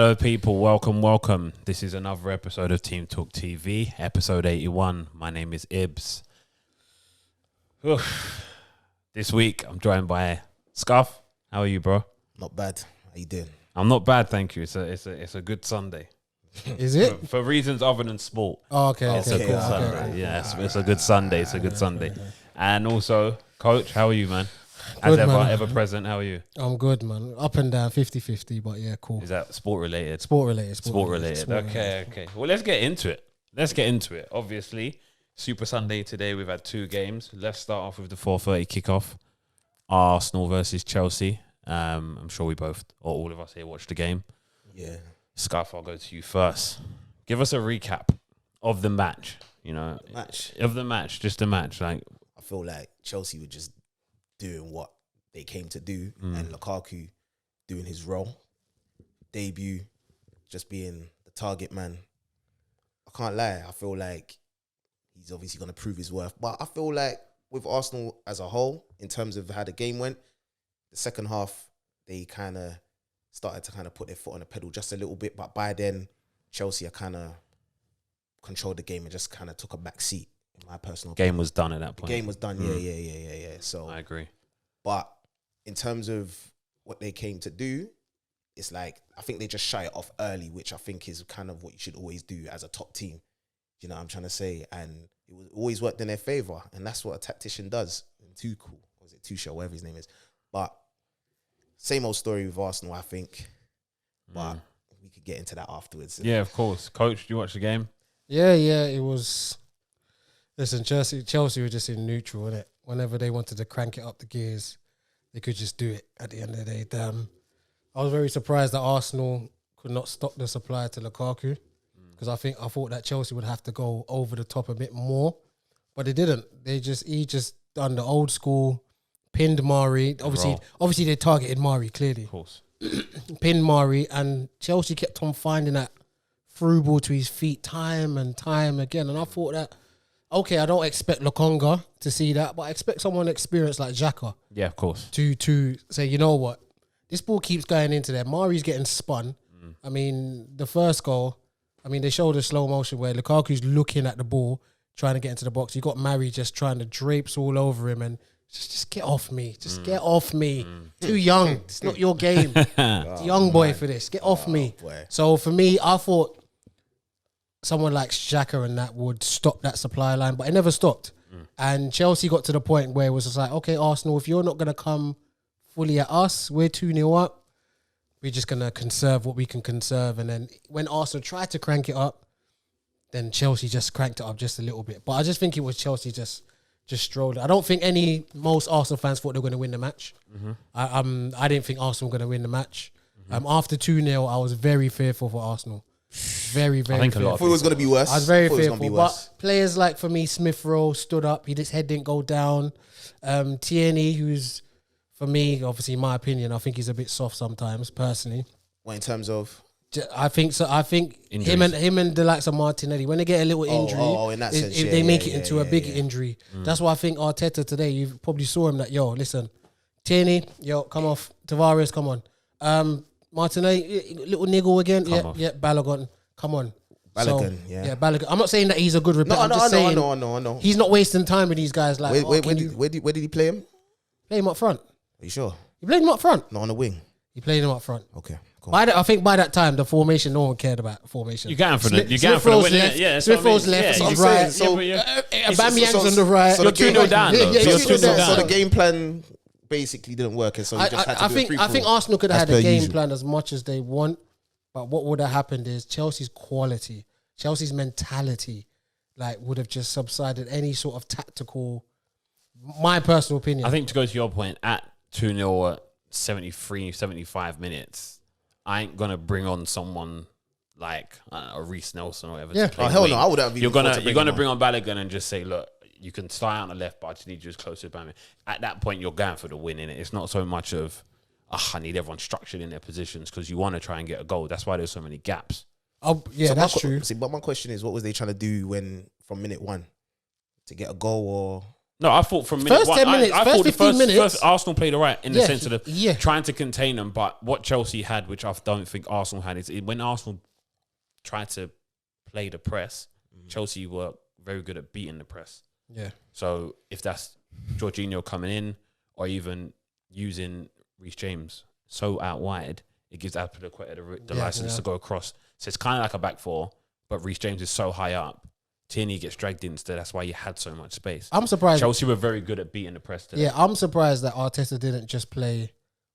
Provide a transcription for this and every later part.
Hello, people. Welcome. This is another episode of Team Talk TV, episode 81. My name is Ibs. This week, I'm joined by Scuff. How are you, bro? Not bad. How you doing? I'm not bad, thank you. It's a good Sunday. Is it? For reasons other than sport. Oh, okay. It's a good Sunday. Yeah, it's a good Sunday. It's a good Sunday. And also, Coach, how are you, man? As Good, man. ever present, how are you? I'm good, man. Up and down, 50-50, but yeah, cool. Is that sport related? Sport related. Sport related. Okay. Well, let's get into it. Obviously, Super Sunday today. We've had two games. Let's start off with the 4:30 kickoff. Arsenal versus Chelsea. I'm sure we both, or all of us here, watched the game. Yeah. Scarf, I'll go to you first. Give us a recap of the match. Just the match. Like, I feel like Chelsea were just doing what they came to do, and Lukaku doing his role. Debut, just being the target man. I can't lie. I feel like he's obviously going to prove his worth. But I feel like with Arsenal as a whole, in terms of how the game went, the second half, they kind of started to put their foot on the pedal just a little bit. But by then, Chelsea are kind of controlled the game and just kind of took a back seat, in my personal opinion. game was done at that point. The game was done, yeah. So I agree. But in terms of what they came to do, it's like, I think they just shy it off early, which I think is kind of what you should always do as a top team. You know what I'm trying to say? And it was always worked in their favour. And that's what a tactician does. And Tuchel, whatever his name is. But same old story with Arsenal, I think. But we could get into that afterwards. Yeah, of course. Coach, do you watch the game? Yeah, it was. Listen, Chelsea were just in neutral, innit? Whenever they wanted to crank it up the gears, they could just do it at the end of the day. Damn. I was very surprised that Arsenal could not stop the supply to Lukaku, because I thought that Chelsea would have to go over the top a bit more, but they didn't. He just done the old school, pinned Mari. Obviously they targeted Mari clearly. Of course. Pinned Mari, and Chelsea kept on finding that through ball to his feet time and time again. And I thought that, okay, I don't expect Lokonga to see that, but I expect someone experienced like Xhaka. Yeah, of course. To say, you know what, this ball keeps going into there. Mari's getting spun. I mean, the first goal, they showed a slow motion where Lukaku's looking at the ball, trying to get into the box. You got Mari just trying to drapes all over him and just get off me. Just get off me. Too young. It's not your game. It's a young boy for this. Get off me. Boy. So for me, I thought someone like Xhaka and that would stop that supply line, but it never stopped. And Chelsea got to the point where it was just like, okay, Arsenal, if you're not going to come fully at us, we're 2-0 up. We're just going to conserve what we can conserve. And then when Arsenal tried to crank it up, then Chelsea just cranked it up just a little bit. But I just think it was Chelsea just strolled. I don't think most Arsenal fans thought they were going to win the match. I didn't think Arsenal were going to win the match. After 2-0, I was very fearful for Arsenal. Very, very fearful. I thought it was going to be worse. I was very fearful. But players like, for me, Smith Rowe stood up. His head didn't go down. Tierney, who's, for me, obviously, in my opinion, I think he's a bit soft sometimes, personally. Well, in terms of? I think so. I think him and the likes of Martinelli, when they get a little injury, in that sense, they make it into a big injury. That's why I think Arteta today, you probably saw him that, listen, Tierney, come off. Tavares, come on. Martinelli, little niggle again. Balogun, come on. Balogun, Balogun. I'm not saying that he's a good repair. I'm just saying I know. He's not wasting time with these guys. Like, where did he play him? Play him up front. Are you sure? He played him up front. Not on the wing. He played him up front. Okay, cool. I think by that time, the formation, no one cared about formation. You're going for the win, innit? Yeah, Smith Rowe's left, that's what I'm right. saying. Aubameyang's on the right. You're 2-0 down, though. You're 2-0 down. So the game plan basically didn't work, and so you just had to do a free I think fall. Arsenal could have had a game usual. plan as much as they want, but what would have happened is Chelsea's quality, Chelsea's mentality, would have just subsided any sort of tactical. My personal opinion. I think, to go to your point, at 2-0 at 73, 75 minutes, I ain't going to bring on someone like a Reece Nelson or whatever. Yeah. To play Hell wing. no, I would have. You're gonna bring on Balogun and just say, look, you can start out on the left, but I just need you as close to Bambi. At that point, you're going for the win, innit? It's not so much of, I need everyone structured in their positions, because you want to try and get a goal. That's why there's so many gaps. Oh, yeah, so that's true. See, but my question is, what was they trying to do from minute one? To get a goal, or No, I thought from First 10 minutes, I first thought 15 minutes. first Arsenal played all right in the Yeah, sense of yeah. trying to contain them. But what Chelsea had, which I don't think Arsenal had, is when Arsenal tried to play the press, Chelsea were very good at beating the press. Yeah. So if that's Jorginho coming in or even using Reece James so out wide, it gives Azpilicueta the license to go across. So it's kind of like a back four, but Reece James is so high up. Tierney gets dragged in, so that's why you had so much space. I'm surprised. Chelsea were very good at beating the press today. Yeah, I'm surprised that Arteta didn't just play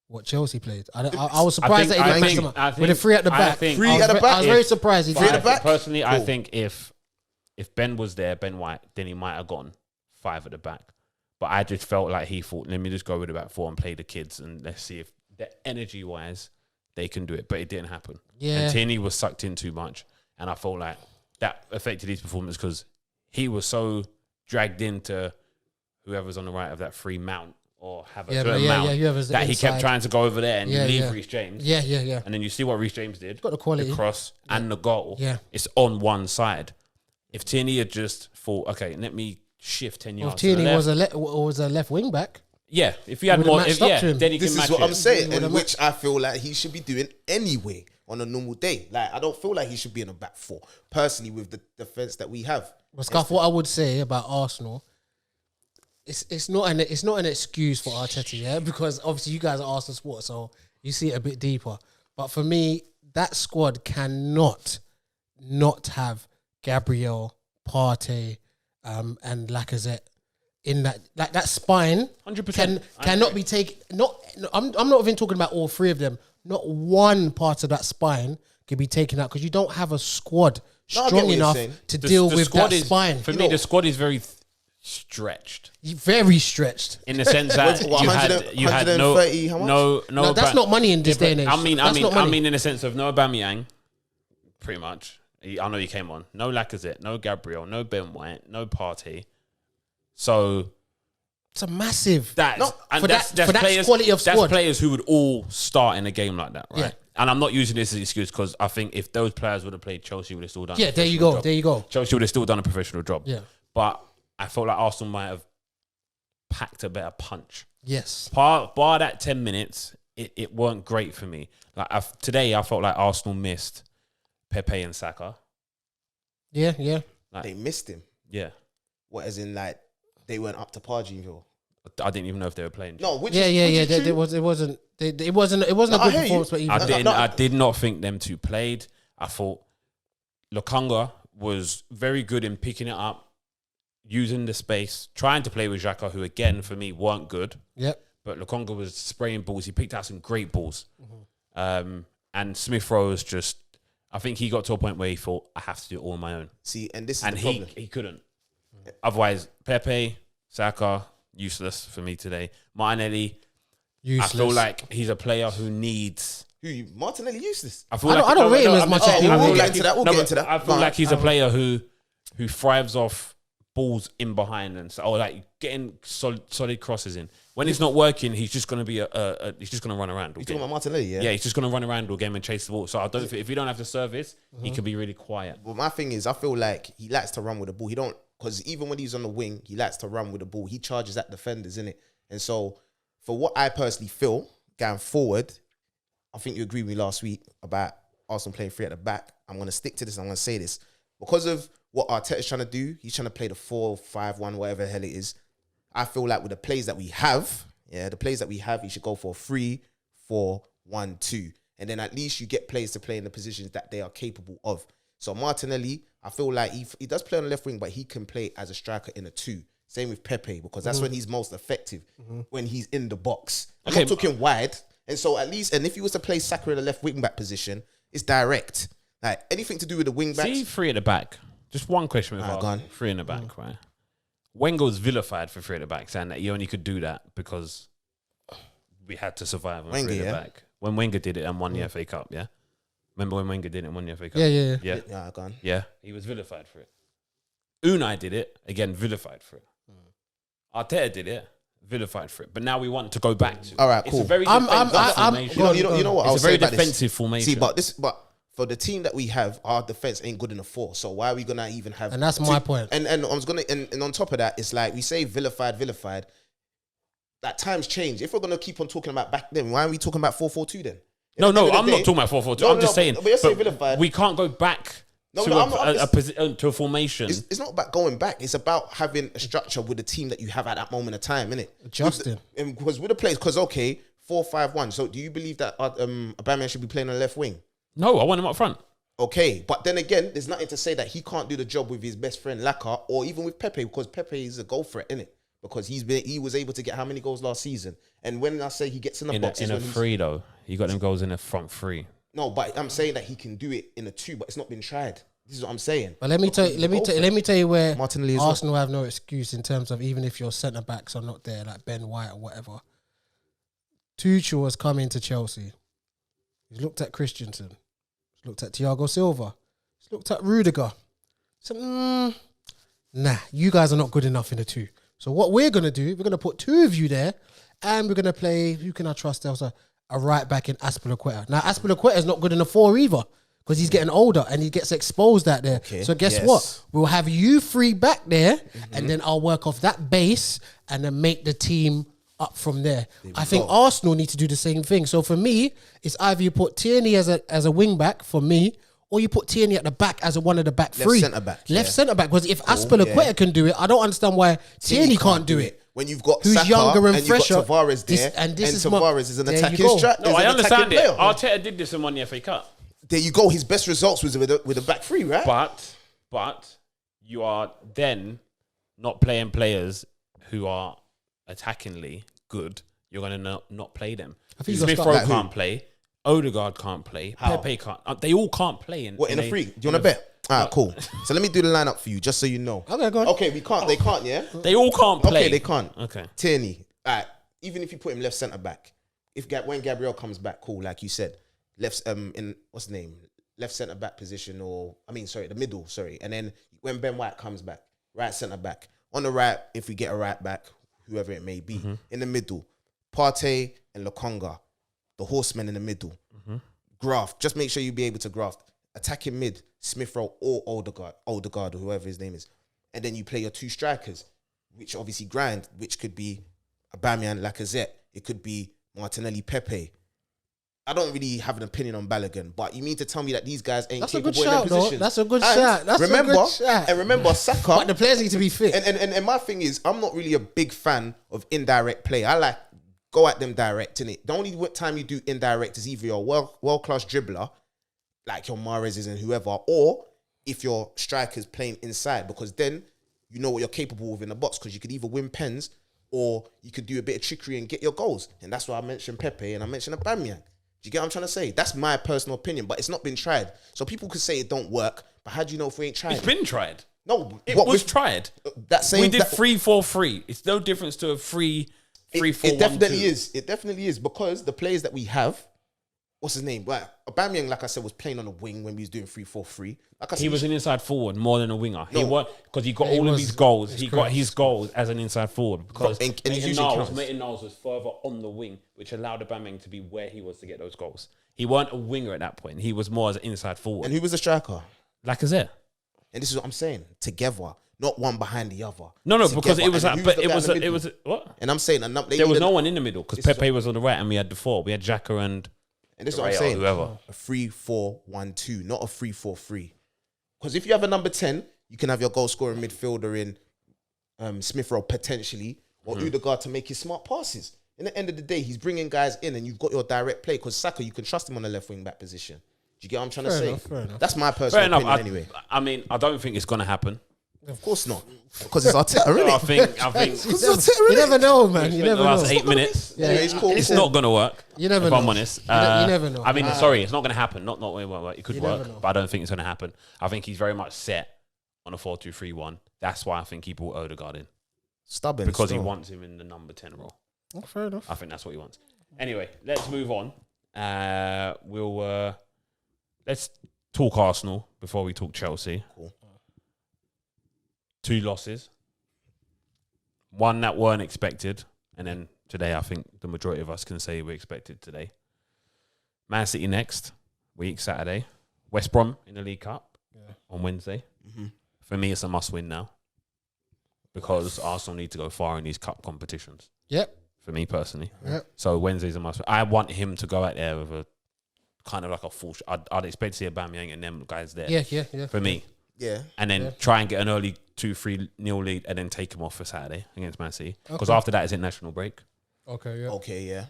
what Chelsea played. I was surprised that he didn't mix them up. With a three at the back. I was very surprised. Three at the back? Personally, I think if Ben was there, Ben White, then he might have gone 5 at the back. But I just felt like he thought, let me just go with the back 4 and play the kids and let's see if energy-wise they can do it. But it didn't happen. Yeah. And Tierney was sucked in too much. And I felt like that affected his performance because he was so dragged into whoever's on the right of that free mount or have a certain mount whoever's that he kept inside. trying to go over there and leave Reece James. Yeah. And then you see what Reece James did. Got the quality. The cross and the goal. Yeah. It's on one side. If Tierney had just thought, okay, let me shift 10 yards. If Tierney was a left wing back. Yeah, if he had would've more, matched up to him. then he This can match is what it. I'm saying, and which I feel like he should be doing anyway on a normal day. Like, I don't feel like he should be in a back 4, personally, with the defense that we have. But Scuff, what I would say about Arsenal, it's not an excuse for Arteta, yeah, because obviously you guys are Arsenal sports, so you see it a bit deeper. But for me, that squad cannot not have Gabriel, Partey, and Lacazette in that. Like that spine 100%. cannot be taken. I'm not even talking about all 3 of them. Not one part of that spine can be taken out because you don't have a squad strong enough to deal with that spine. For me, the squad is very stretched. Very stretched. In the sense that you had no. That's not money in this day and age. I mean, in the sense of no Aubameyang, pretty much. I know he came on. No Lacazette, no Gabriel, no Ben White, no Partey. So it's a massive. That's players, quality of squad. That's players who would all start in a game like that, right? Yeah. And I'm not using this as an excuse because I think if those players would have played, Chelsea would have still done. Yeah, there you go. There you go. Chelsea would have still done a professional job. Yeah. But I felt like Arsenal might have packed a better punch. Yes. Bar that 10 minutes, it weren't great for me. Like today, I felt like Arsenal missed Pepe and Saka. Yeah. Like, They missed him. Yeah. What, as in, like, they weren't up to par, Gino? I didn't even know if they were playing. No, which Yeah. is It wasn't a good performance. But even I did not think them two played. I thought Lokonga was very good in picking it up, using the space, trying to play with Xhaka, who again for me weren't good. Yep. But Lokonga was spraying balls. He picked out some great balls. And Smith Rowe was just. I think he got to a point where he thought, I have to do it all on my own. See, and this is and the problem. he couldn't. Otherwise, Pepe, Saka, useless for me today. Martinelli, useless. I feel like he's a player who needs. Martinelli useless. I don't rate him as much as we'll get into that. We'll get into that. I feel like he's a player who thrives off balls in behind and so, or like getting solid crosses in. When it's not working, he's just going to be he's just going to run around. You're talking about Martinelli, yeah? Yeah, he's just going to run around all game and chase the ball. So I don't think if you don't have the service, he can be really quiet. Well, my thing is, I feel like he likes to run with the ball. He don't, because even when he's on the wing, he likes to run with the ball. He charges at defenders, innit? And so, for what I personally feel going forward, I think you agreed with me last week about Arsenal playing 3 at the back. I'm going to stick to this. I'm going to say this because of what Arteta's trying to do. He's trying to play the 4-5-1, whatever the hell it is. I feel like with the plays that we have, he should go for a 3-4-1-2. And then at least you get players to play in the positions that they are capable of. So Martinelli, I feel like he does play on the left wing, but he can play as a striker in a 2. Same with Pepe, because that's when he's most effective, when he's in the box. I'm not talking wide. And so at least, and if he was to play Saka in the left wing back position, it's direct. Like anything to do with the wing backs. See 3 at the back. Just one question with Arsenal. 3 in the back, right? Wenger was vilified for 3 at the back, saying that he only could do that because we had to survive on 3 at the back. When Wenger did it and won the FA Cup, yeah? Remember when Wenger did it and won the FA Cup? Yeah. Yeah, he was vilified for it. Unai did it, again, vilified for it. Arteta did it, vilified for it. But now we want to go back to. All right, cool. It's a very defensive formation. You know what? It's a very defensive formation. See, but for the team that we have, our defense ain't good enough for. So why are we gonna even have? And that's my point. And I was gonna and on top of that, it's like we say vilified. That times change. If we're gonna keep on talking about back then, why are we talking about 4-4-2 then? No, I'm not talking about 4-4-2. I'm just saying. But you're saying vilified. We can't go back to a formation. It's not about going back. It's about having a structure with the team that you have at that moment of time, innit? Adjusting. Because with the players, because 4-5-1. So do you believe that Aubameyang should be playing on the left wing? No, I want him up front. Okay, but then again, there's nothing to say that he can't do the job with his best friend Laka or even with Pepe, because Pepe is a goal threat, innit? Because he was able to get how many goals last season? And when I say he gets in the box, in a free though, he got them goals in the front three. No, but I'm saying that he can do it in a 2, but it's not been tried. This is what I'm saying. But let me tell you where Martinelli as Arsenal have no excuse in terms of even if your centre backs are not there, like Ben White or whatever. Tuchel has come into Chelsea. He's looked at Christensen. He's looked at Thiago Silva. He's looked at Rudiger. So, nah, you guys are not good enough in the 2. So what we're going to do, we're going to put 2 of you there and we're going to play, who can I trust else? A right back in Aspilicueta. Now, Aspilicueta is not good in a 4 either because he's getting older and he gets exposed out there. Okay, so guess what? We'll have you 3 back there and then I'll work off that base and then make the team up from there. I think Arsenal need to do the same thing. So for me, it's either you put Tierney as a wing back for me, or you put Tierney at the back as one of the back 3. Left centre back. Because if Aspilicueta can do it, I don't understand why Tierney can't do it. When you've got who's Saka younger and fresher, you've got Tavares there, and Tavares is an attacking striker. No, I understand it. Arteta did this in one FA Cup. There you go. His best results was with a back 3, right? But you are then not playing players who are attackingly good. You're going to not play them. Smith Rowe can't play. Odegaard can't play. How? Pepe can't. They all can't play. In a free? Do you want to bet? All right, cool. So let me do the lineup for you, just so you know. Okay, go on. Okay, we can't. They can't, yeah? They all can't play. Okay, they can't. Okay. Tierney. All right. Even if you put him left centre back, when Gabriel comes back, cool, like you said, left in what's the name? Left centre back position, the middle, and then when Ben White comes back, right centre back. On the right, if we get a right back, whoever it may be, in the middle, Partey and Lokonga, the horsemen in the middle. Graft. Just make sure you be able to graft. Attacking mid, Smith Rowe or Odegaard or whoever his name is. And then you play your 2 strikers, which obviously grind, which could be Aubameyang, Lacazette. It could be Martinelli, Pepe. I don't really have an opinion on Balogun, but you mean to tell me that these guys ain't capable in their positions? That's a good shout. And remember, Saka. But the players need to be fit. And my thing is, I'm not really a big fan of indirect play. I like go at them direct, innit? The only time you do indirect is either you're a world-class dribbler, like your Mahrez and whoever, or if your striker's playing inside, because then you know what you're capable of in the box, because you could either win pens or you could do a bit of trickery and get your goals. And that's why I mentioned Pepe and I mentioned Aubameyang. Do you get what I'm trying to say? That's my personal opinion, but it's not been tried. So people could say it don't work, but how do you know if we ain't tried? It's been tried. No, it was tried. We did 3-4-3. It's no difference to a 3-4-1-2. It definitely is. It definitely is, because the players that we have, what's his name? Like Aubameyang, like I said, was playing on the wing when we was doing 3-4-3. Like I said, he was an inside forward more than a winger. He was, because he got all of his goals. He got his goals as an inside forward, because Maitland Niles was further on the wing, which allowed Aubameyang to be where he was to get those goals. He weren't a winger at that point. He was more as an inside forward. And who was the striker? Lacazette. And this is what I'm saying. Together. Not one behind the other. No, because it was what? And I'm saying there was no one in the middle, because Pepe was on the right and we had the 4. We had Xhaka and this is what I'm saying. Whoever. A 3-4-1-2, not a 3-4-3. Because if you have a number 10, you can have your goal scoring midfielder in Smith Rowe potentially, or Odegaard to make his smart passes. In the end of the day, he's bringing guys in and you've got your direct play, because Saka, you can trust him on the left wing back position. Do you get what I'm trying to say? Fair enough. That's my personal opinion anyway. I mean, I don't think it's going to happen. Of course not. Because it's Arteta, really. I think you never know, man. You never know. The last 8 minutes. Yeah, it's cool. It's not going to work. You never know. If I'm honest. You never know. I mean, sorry, it's not going to happen. Not it won't work. It could work, but I don't think it's going to happen. I think he's very much set on a 4-2-3-1. That's why I think he brought Odegaard in. Stubborn. Because he wants him in the number 10 role. Oh, fair enough. I think that's what he wants. Anyway, let's move on. Let's talk Arsenal before we talk Chelsea. Cool. 2 losses. 1 that weren't expected. And then today, I think the majority of us can say we expected today. Man City next week, Saturday. West Brom in the League Cup on Wednesday. For me, it's a must-win now because Arsenal need to go far in these cup competitions. Yep. For me personally. Yep. So Wednesday's a must-win. I want him to go out there with a kind of like a full... I'd expect to see Aubameyang and them guys there. Yeah. For me. Yeah. And then try and get an early 2-3 nil lead and then take him off for Saturday against Man City. Because after that, it's international break. Okay, yeah. Okay, yeah.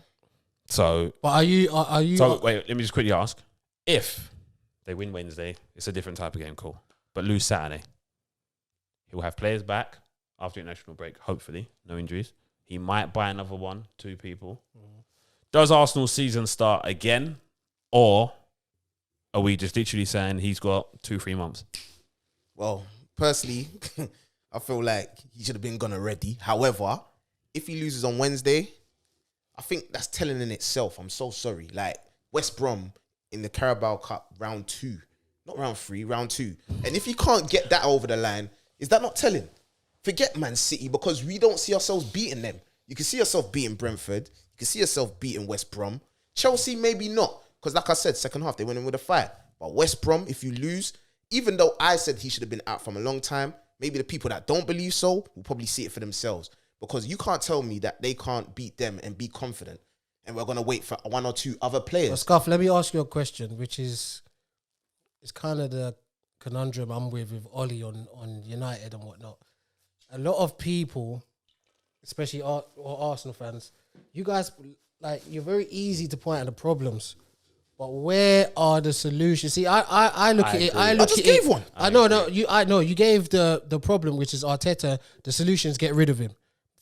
So... But are you... So, wait, let me just quickly ask. If they win Wednesday, it's a different type of game, cool. But lose Saturday, he'll have players back after international break, hopefully. No injuries. He might buy another 1-2 people. Does Arsenal's season start again? Or are we just literally saying he's got 2-3 months? Well, personally, I feel like he should have been gone already. However, if he loses on Wednesday, I think that's telling in itself. I'm so sorry. Like, West Brom in the Carabao Cup round 2. Not round 3, round 2. And if you can't get that over the line, is that not telling? Forget Man City because we don't see ourselves beating them. You can see yourself beating Brentford. You can see yourself beating West Brom. Chelsea, maybe not. Because like I said, second half, they went in with a fight. But West Brom, if you lose, even though I said he should have been out from a long time, maybe the people that don't believe so will probably see it for themselves. Because you can't tell me that they can't beat them and be confident. And we're going to wait for 1 or 2 other players. Well, Scuff, let me ask you a question, which is... It's kind of the conundrum I'm with Ollie on United and whatnot. A lot of people, especially Arsenal fans, you guys, like, you're very easy to point out the problems. But where are the solutions? See, I look at it. I just gave one. I know. You gave the problem, which is Arteta. The solutions, get rid of him.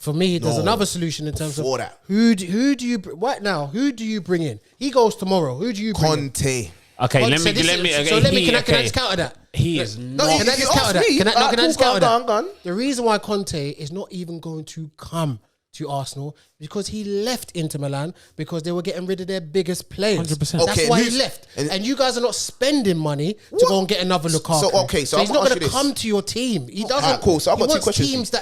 For me, there's another solution in terms of that. who do you right now? Who do you bring in? He goes tomorrow. Who do you bring in? Conte. Okay, let me. Can I just counter that? He is not. Can I just counter that? Can I just counter that? Go on. The reason why Conte is not even going to come to Arsenal because he left Inter Milan because they were getting rid of their biggest players. 100%. That's why he left. And you guys are not spending money to go and get another Lukaku. So he's not going to come to your team. He doesn't. Alright, cool. So I've got 2 questions.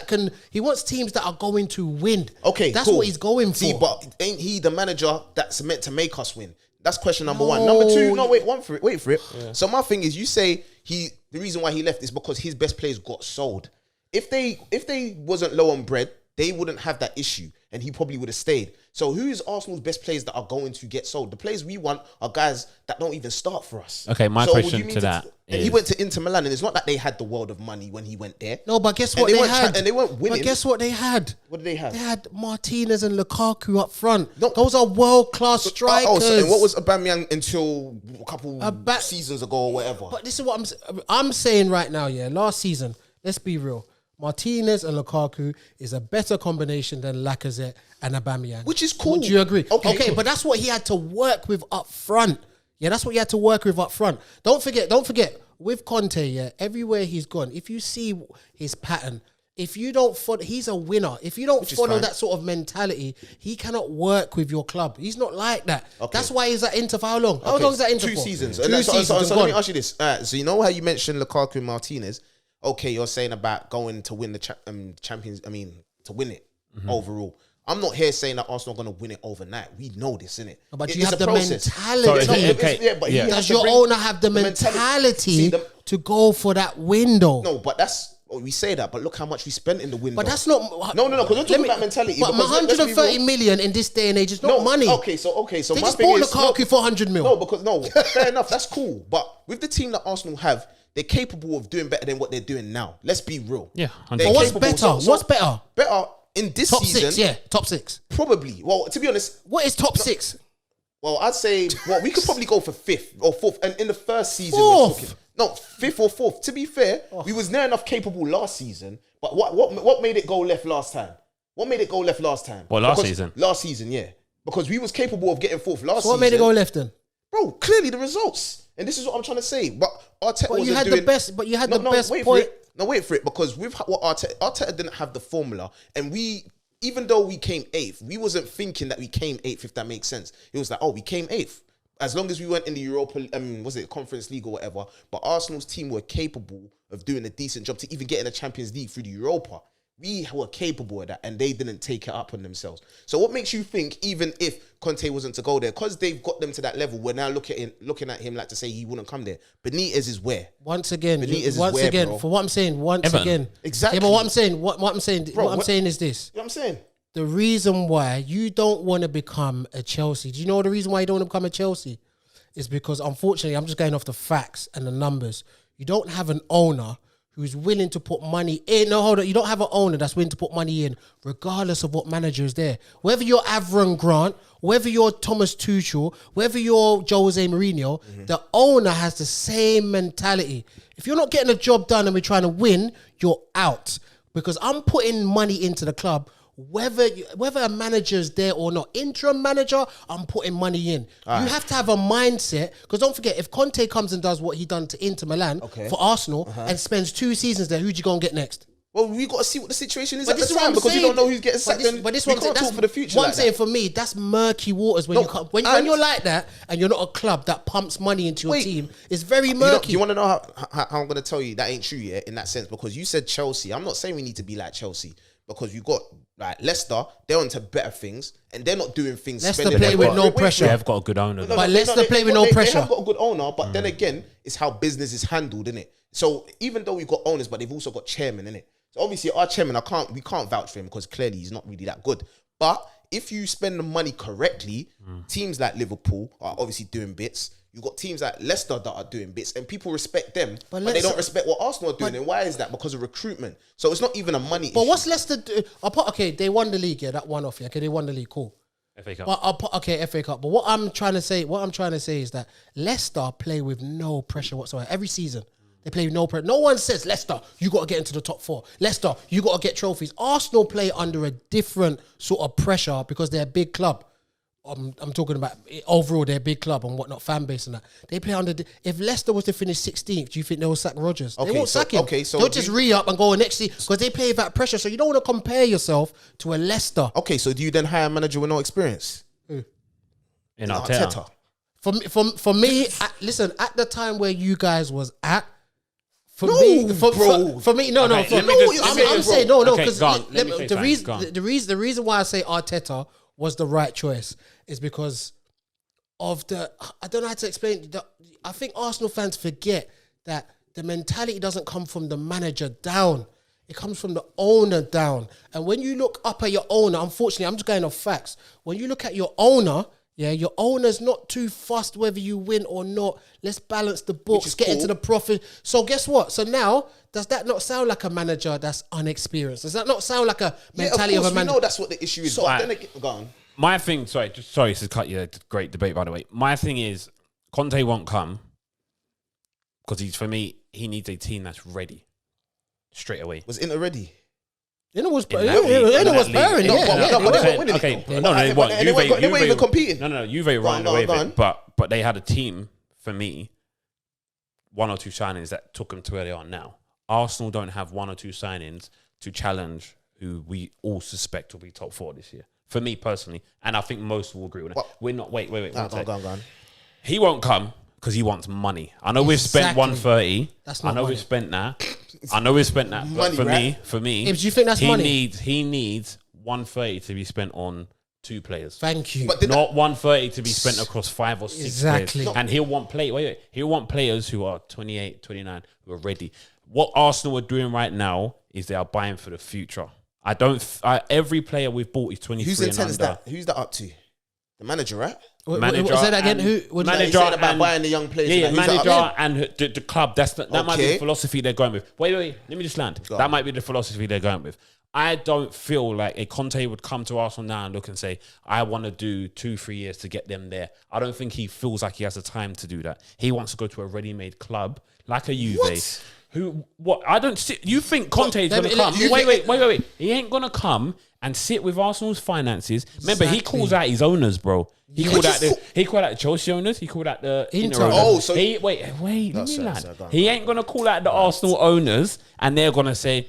He wants teams that are going to win. Okay, that's cool. what he's going for. See, but ain't he the manager that's meant to make us win? That's question number 1. Number 2, no, wait for it. Yeah. So my thing is, you say the reason why he left is because his best players got sold. If they wasn't low on bread, they wouldn't have that issue, and he probably would have stayed. So who is Arsenal's best players that are going to get sold? The players we want are guys that don't even start for us. Okay, my question to that is... He went to Inter Milan, and it's not that they had the world of money when he went there. No, but guess what they had? And they weren't winning. But guess what they had? What did they have? They had Martinez and Lukaku up front. No, those are world-class strikers. And what was Aubameyang until a couple seasons ago or whatever? But this is what I'm saying right now, yeah. Last season, let's be real. Martinez and Lukaku is a better combination than Lacazette and Aubameyang. Which is cool. Would you agree? Okay, cool. But that's what he had to work with up front. Yeah, that's what he had to work with up front. Don't forget, with Conte, yeah, everywhere he's gone, if you see his pattern, if you don't follow, he's a winner. If you don't follow that sort of mentality, he cannot work with your club. He's not like that. Okay. That's why he's at Inter for how long? How long is that Inter 2 for? seasons. 2 seasons. So let me ask you this. So you know how you mentioned Lukaku and Martinez? Okay, you're saying about going to win the Champions. I mean, to win it overall. I'm not here saying that Arsenal are going to win it overnight. We know this, innit? But do you have the mentality? Does your owner have the mentality to go for that window? No, but that's... we say that, but look how much we spent in the window. But that's not... No, because we're talking about mentality. But 130 million in this day and age is not money. Okay, so they just bought Lukaku for 100 mil. No, because fair enough, that's cool. But with the team that Arsenal have, they're capable of doing better than what they're doing now. Let's be real. Yeah. But what's better? What's better? Better in this top season. Top 6, yeah. Top 6. Probably. Well, to be honest. What is top 6? Well, I'd say, we could probably go for 5th or 4th. And in the first season, 4th? No, 5th or 4th. To be fair, we was near enough capable last season. But what made it go left last time? What made it go left last time? Well, last season. Last season, yeah. Because we was capable of getting 4th last season. So what made it go left then? Bro, clearly the results. And this is what I'm trying to say. But Arteta wasn't you had doing... the best, but you had the best wait point. Wait for it. Because with what Arteta didn't have the formula. And we, even though we came 8th, we wasn't thinking that we came 8th, if that makes sense. It was like, we came 8th. As long as we went in the Europa, was it Conference League or whatever. But Arsenal's team were capable of doing a decent job to even get in the Champions League through the Europa. We were capable of that, and they didn't take it up on themselves. So what makes you think, even if Conte wasn't to go there, because they've got them to that level, we're now looking at him like to say he wouldn't come there? Benitez is where? Once again, bro. for what I'm saying, again. Exactly. Yeah, but what I'm saying, what I'm saying is this. You know what I'm saying? The reason why you don't want to become a Chelsea, do you know the reason why you don't want to become a Chelsea? Is because, unfortunately, I'm just going off the facts and the numbers. You don't have an owner who's willing to put money in. No, hold on. You don't have an owner that's willing to put money in, regardless of what manager is there. Whether you're Avram Grant, whether you're Thomas Tuchel, whether you're Jose Mourinho, the owner has the same mentality. If you're not getting a job done and we're trying to win, you're out. Because I'm putting money into the club, whether a manager is there or not. Interim manager, I'm putting money in. You have to have a mindset, because don't forget, if Conte comes and does what he done to Inter Milan for Arsenal and spends 2 seasons there, who'd you go and get next? Well, we got to see what the situation is But at this the is what time, I'm because saying. you don't know who's getting sacked. But this we one, can't that's talk for the future. What I'm like saying, that. for me, that's murky waters when No, you come. When you're like that and you're not a club that pumps money into your team, it's very murky. You want to know how I'm going to tell you that ain't true yet in that sense, because you said Chelsea. I'm not saying we need to be like Chelsea, because you got like Leicester, they're onto better things and they're not doing things. Leicester play with no pressure. They've got a good owner. But Leicester play with no pressure. They have got a good owner, but then again, it's how business is handled, isn't it? So even though we've got owners, but they've also got chairman, innit? So obviously our chairman, we can't vouch for him because clearly he's not really that good. But if you spend the money correctly, teams like Liverpool are obviously doing bits. You've got teams like Leicester that are doing bits, and people respect them, but they don't respect what Arsenal are doing. And why is that? Because of recruitment. So it's not even a money issue. But what's Leicester do? Okay, they won the league, yeah, that one off, yeah. Okay, they won the league, cool. FA Cup. But FA Cup. But what I'm trying to say is that Leicester play with no pressure whatsoever. Every season, they play with no pressure. No one says, Leicester, you got to get into the top 4. Leicester, you got to get trophies. Arsenal play under a different sort of pressure because they're a big club. I'm talking about overall their big club and whatnot, fan base and that. They play under. If Leicester was to finish 16th, do you think they will sack Rodgers? They won't sack him. Okay, so they'll just re-up and go next season because they play with that pressure. So you don't want to compare yourself to a Leicester. Okay, so do you then hire a manager with no experience? In Arteta. For me, listen, at the time where you guys was at, for me, Okay, because the the reason why I say Arteta was the right choice is because of I don't know how to explain. I think Arsenal fans forget that the mentality doesn't come from the manager down. It comes from the owner down. And when you look up at your owner, unfortunately, I'm just going off facts. When you look at your owner, yeah, your owner's not too fussed whether you win or not. Let's balance the books, get into the profit. So guess what? So now, does that not sound like a manager that's unexperienced? Does that not sound like a mentality of a manager? We know that's what the issue is. So but then again, go on. My thing, sorry to cut you. Great debate, by the way. My thing is, Conte won't come because for me, he needs a team that's ready straight away. Was Inter ready? Inter was pairing. Okay, no, they weren't. They weren't even competing. No, Juve ran away with it. But they had a team, for me, 1 or 2 signings that took them to where they are now. Arsenal don't have 1 or 2 signings to challenge who we all suspect will be top 4 this year. For me personally, and I think most will agree with that. We're not. Wait. Go on. He won't come because he wants money. I know we've spent 130. That's not I know money. we've spent that. But for me, do you think that's money? He needs 130 to be spent on 2 players. Thank you. But Not 130 to be spent across 5 or 6 exactly. players. And he'll want he'll want players who are 28, 29, who are ready. What Arsenal are doing right now is they are buying for the future. Every player we've bought is 23 Whose and intent is under. that? Who's that up to? The manager, right? Manager. Say that again. Manager about buying the young players. Yeah, Who's that up manager and the club. That might be Okay. the philosophy they're going with. Wait. Let me just land. That might be the philosophy they're going with. I don't feel like a Conte would come to Arsenal now and look and say, I want to do 2-3 years to get them there. I don't think he feels like he has the time to do that. He wants to go to a ready-made club like a Juve. I don't see. You think Conte is going to come? Wait. He ain't going to come and sit with Arsenal's finances. Remember, he calls out his owners, bro. He called out the Chelsea owners. He called out the Inter owners. Oh, so Let me land. Sorry, He ain't going to call out the Arsenal owners and they're going to say,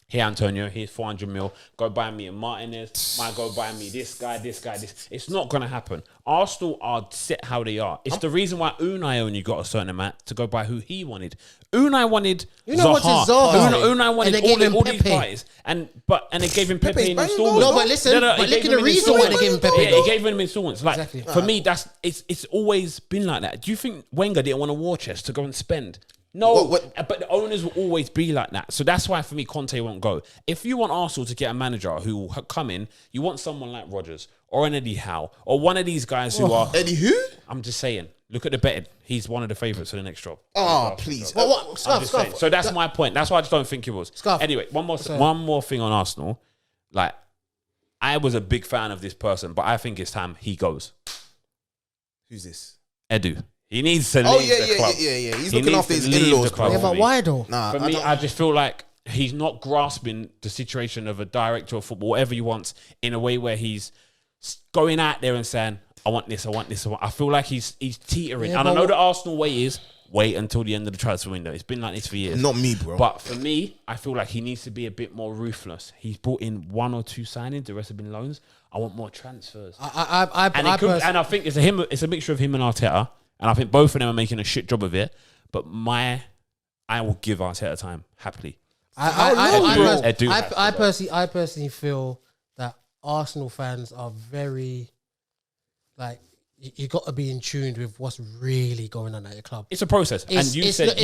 Here, Antonio, here's 400 mil. Go buy me a Martinez. Might go buy me this guy. It's not going to happen. Arsenal are set how they are. It's the reason why Unai only got a certain amount to go buy who he wanted. Unai wanted Zaha. Unai wanted all these guys. And they gave him Pepe in installments. No, but listen, but look at the reason why they gave him Pepe. Yeah, he gave him installments. Like, for me, it's always been like that. Do you think Wenger didn't want a war chest to go and spend? No, but the owners will always be like that. So that's why, for me, Conte won't go. If you want Arsenal to get a manager who will come in, you want someone like Rodgers or an Eddie Howe or one of these guys who are... Eddie who? I'm just saying. Look at the betting. He's one of the favourites for the next job. Oh, please. Scarf. So that's my point. That's why I just don't think it was. Scarf. Anyway, one more thing on Arsenal. Like, I was a big fan of this person, but I think it's time he goes. Who's this? Edu. He needs to leave the club. Yeah. He's looking after his in-laws. Yeah, but why though? Nah, For me, I just feel like he's not grasping the situation of a director of football, whatever he wants, in a way where he's going out there and saying, I want this. I feel like he's teetering. Yeah, and I know the Arsenal way is wait until the end of the transfer window. It's been like this for years. Not me, bro. But for me, I feel like he needs to be a bit more ruthless. He's brought in 1 or 2 signings. The rest have been loans. I want more transfers. And I think it's a mixture of him and Arteta. And I think both of them are making a shit job of it. But I will give Arteta time happily. I personally feel that Arsenal fans are very like you got to be in tune with what's really going on at your club. It's a process, and you said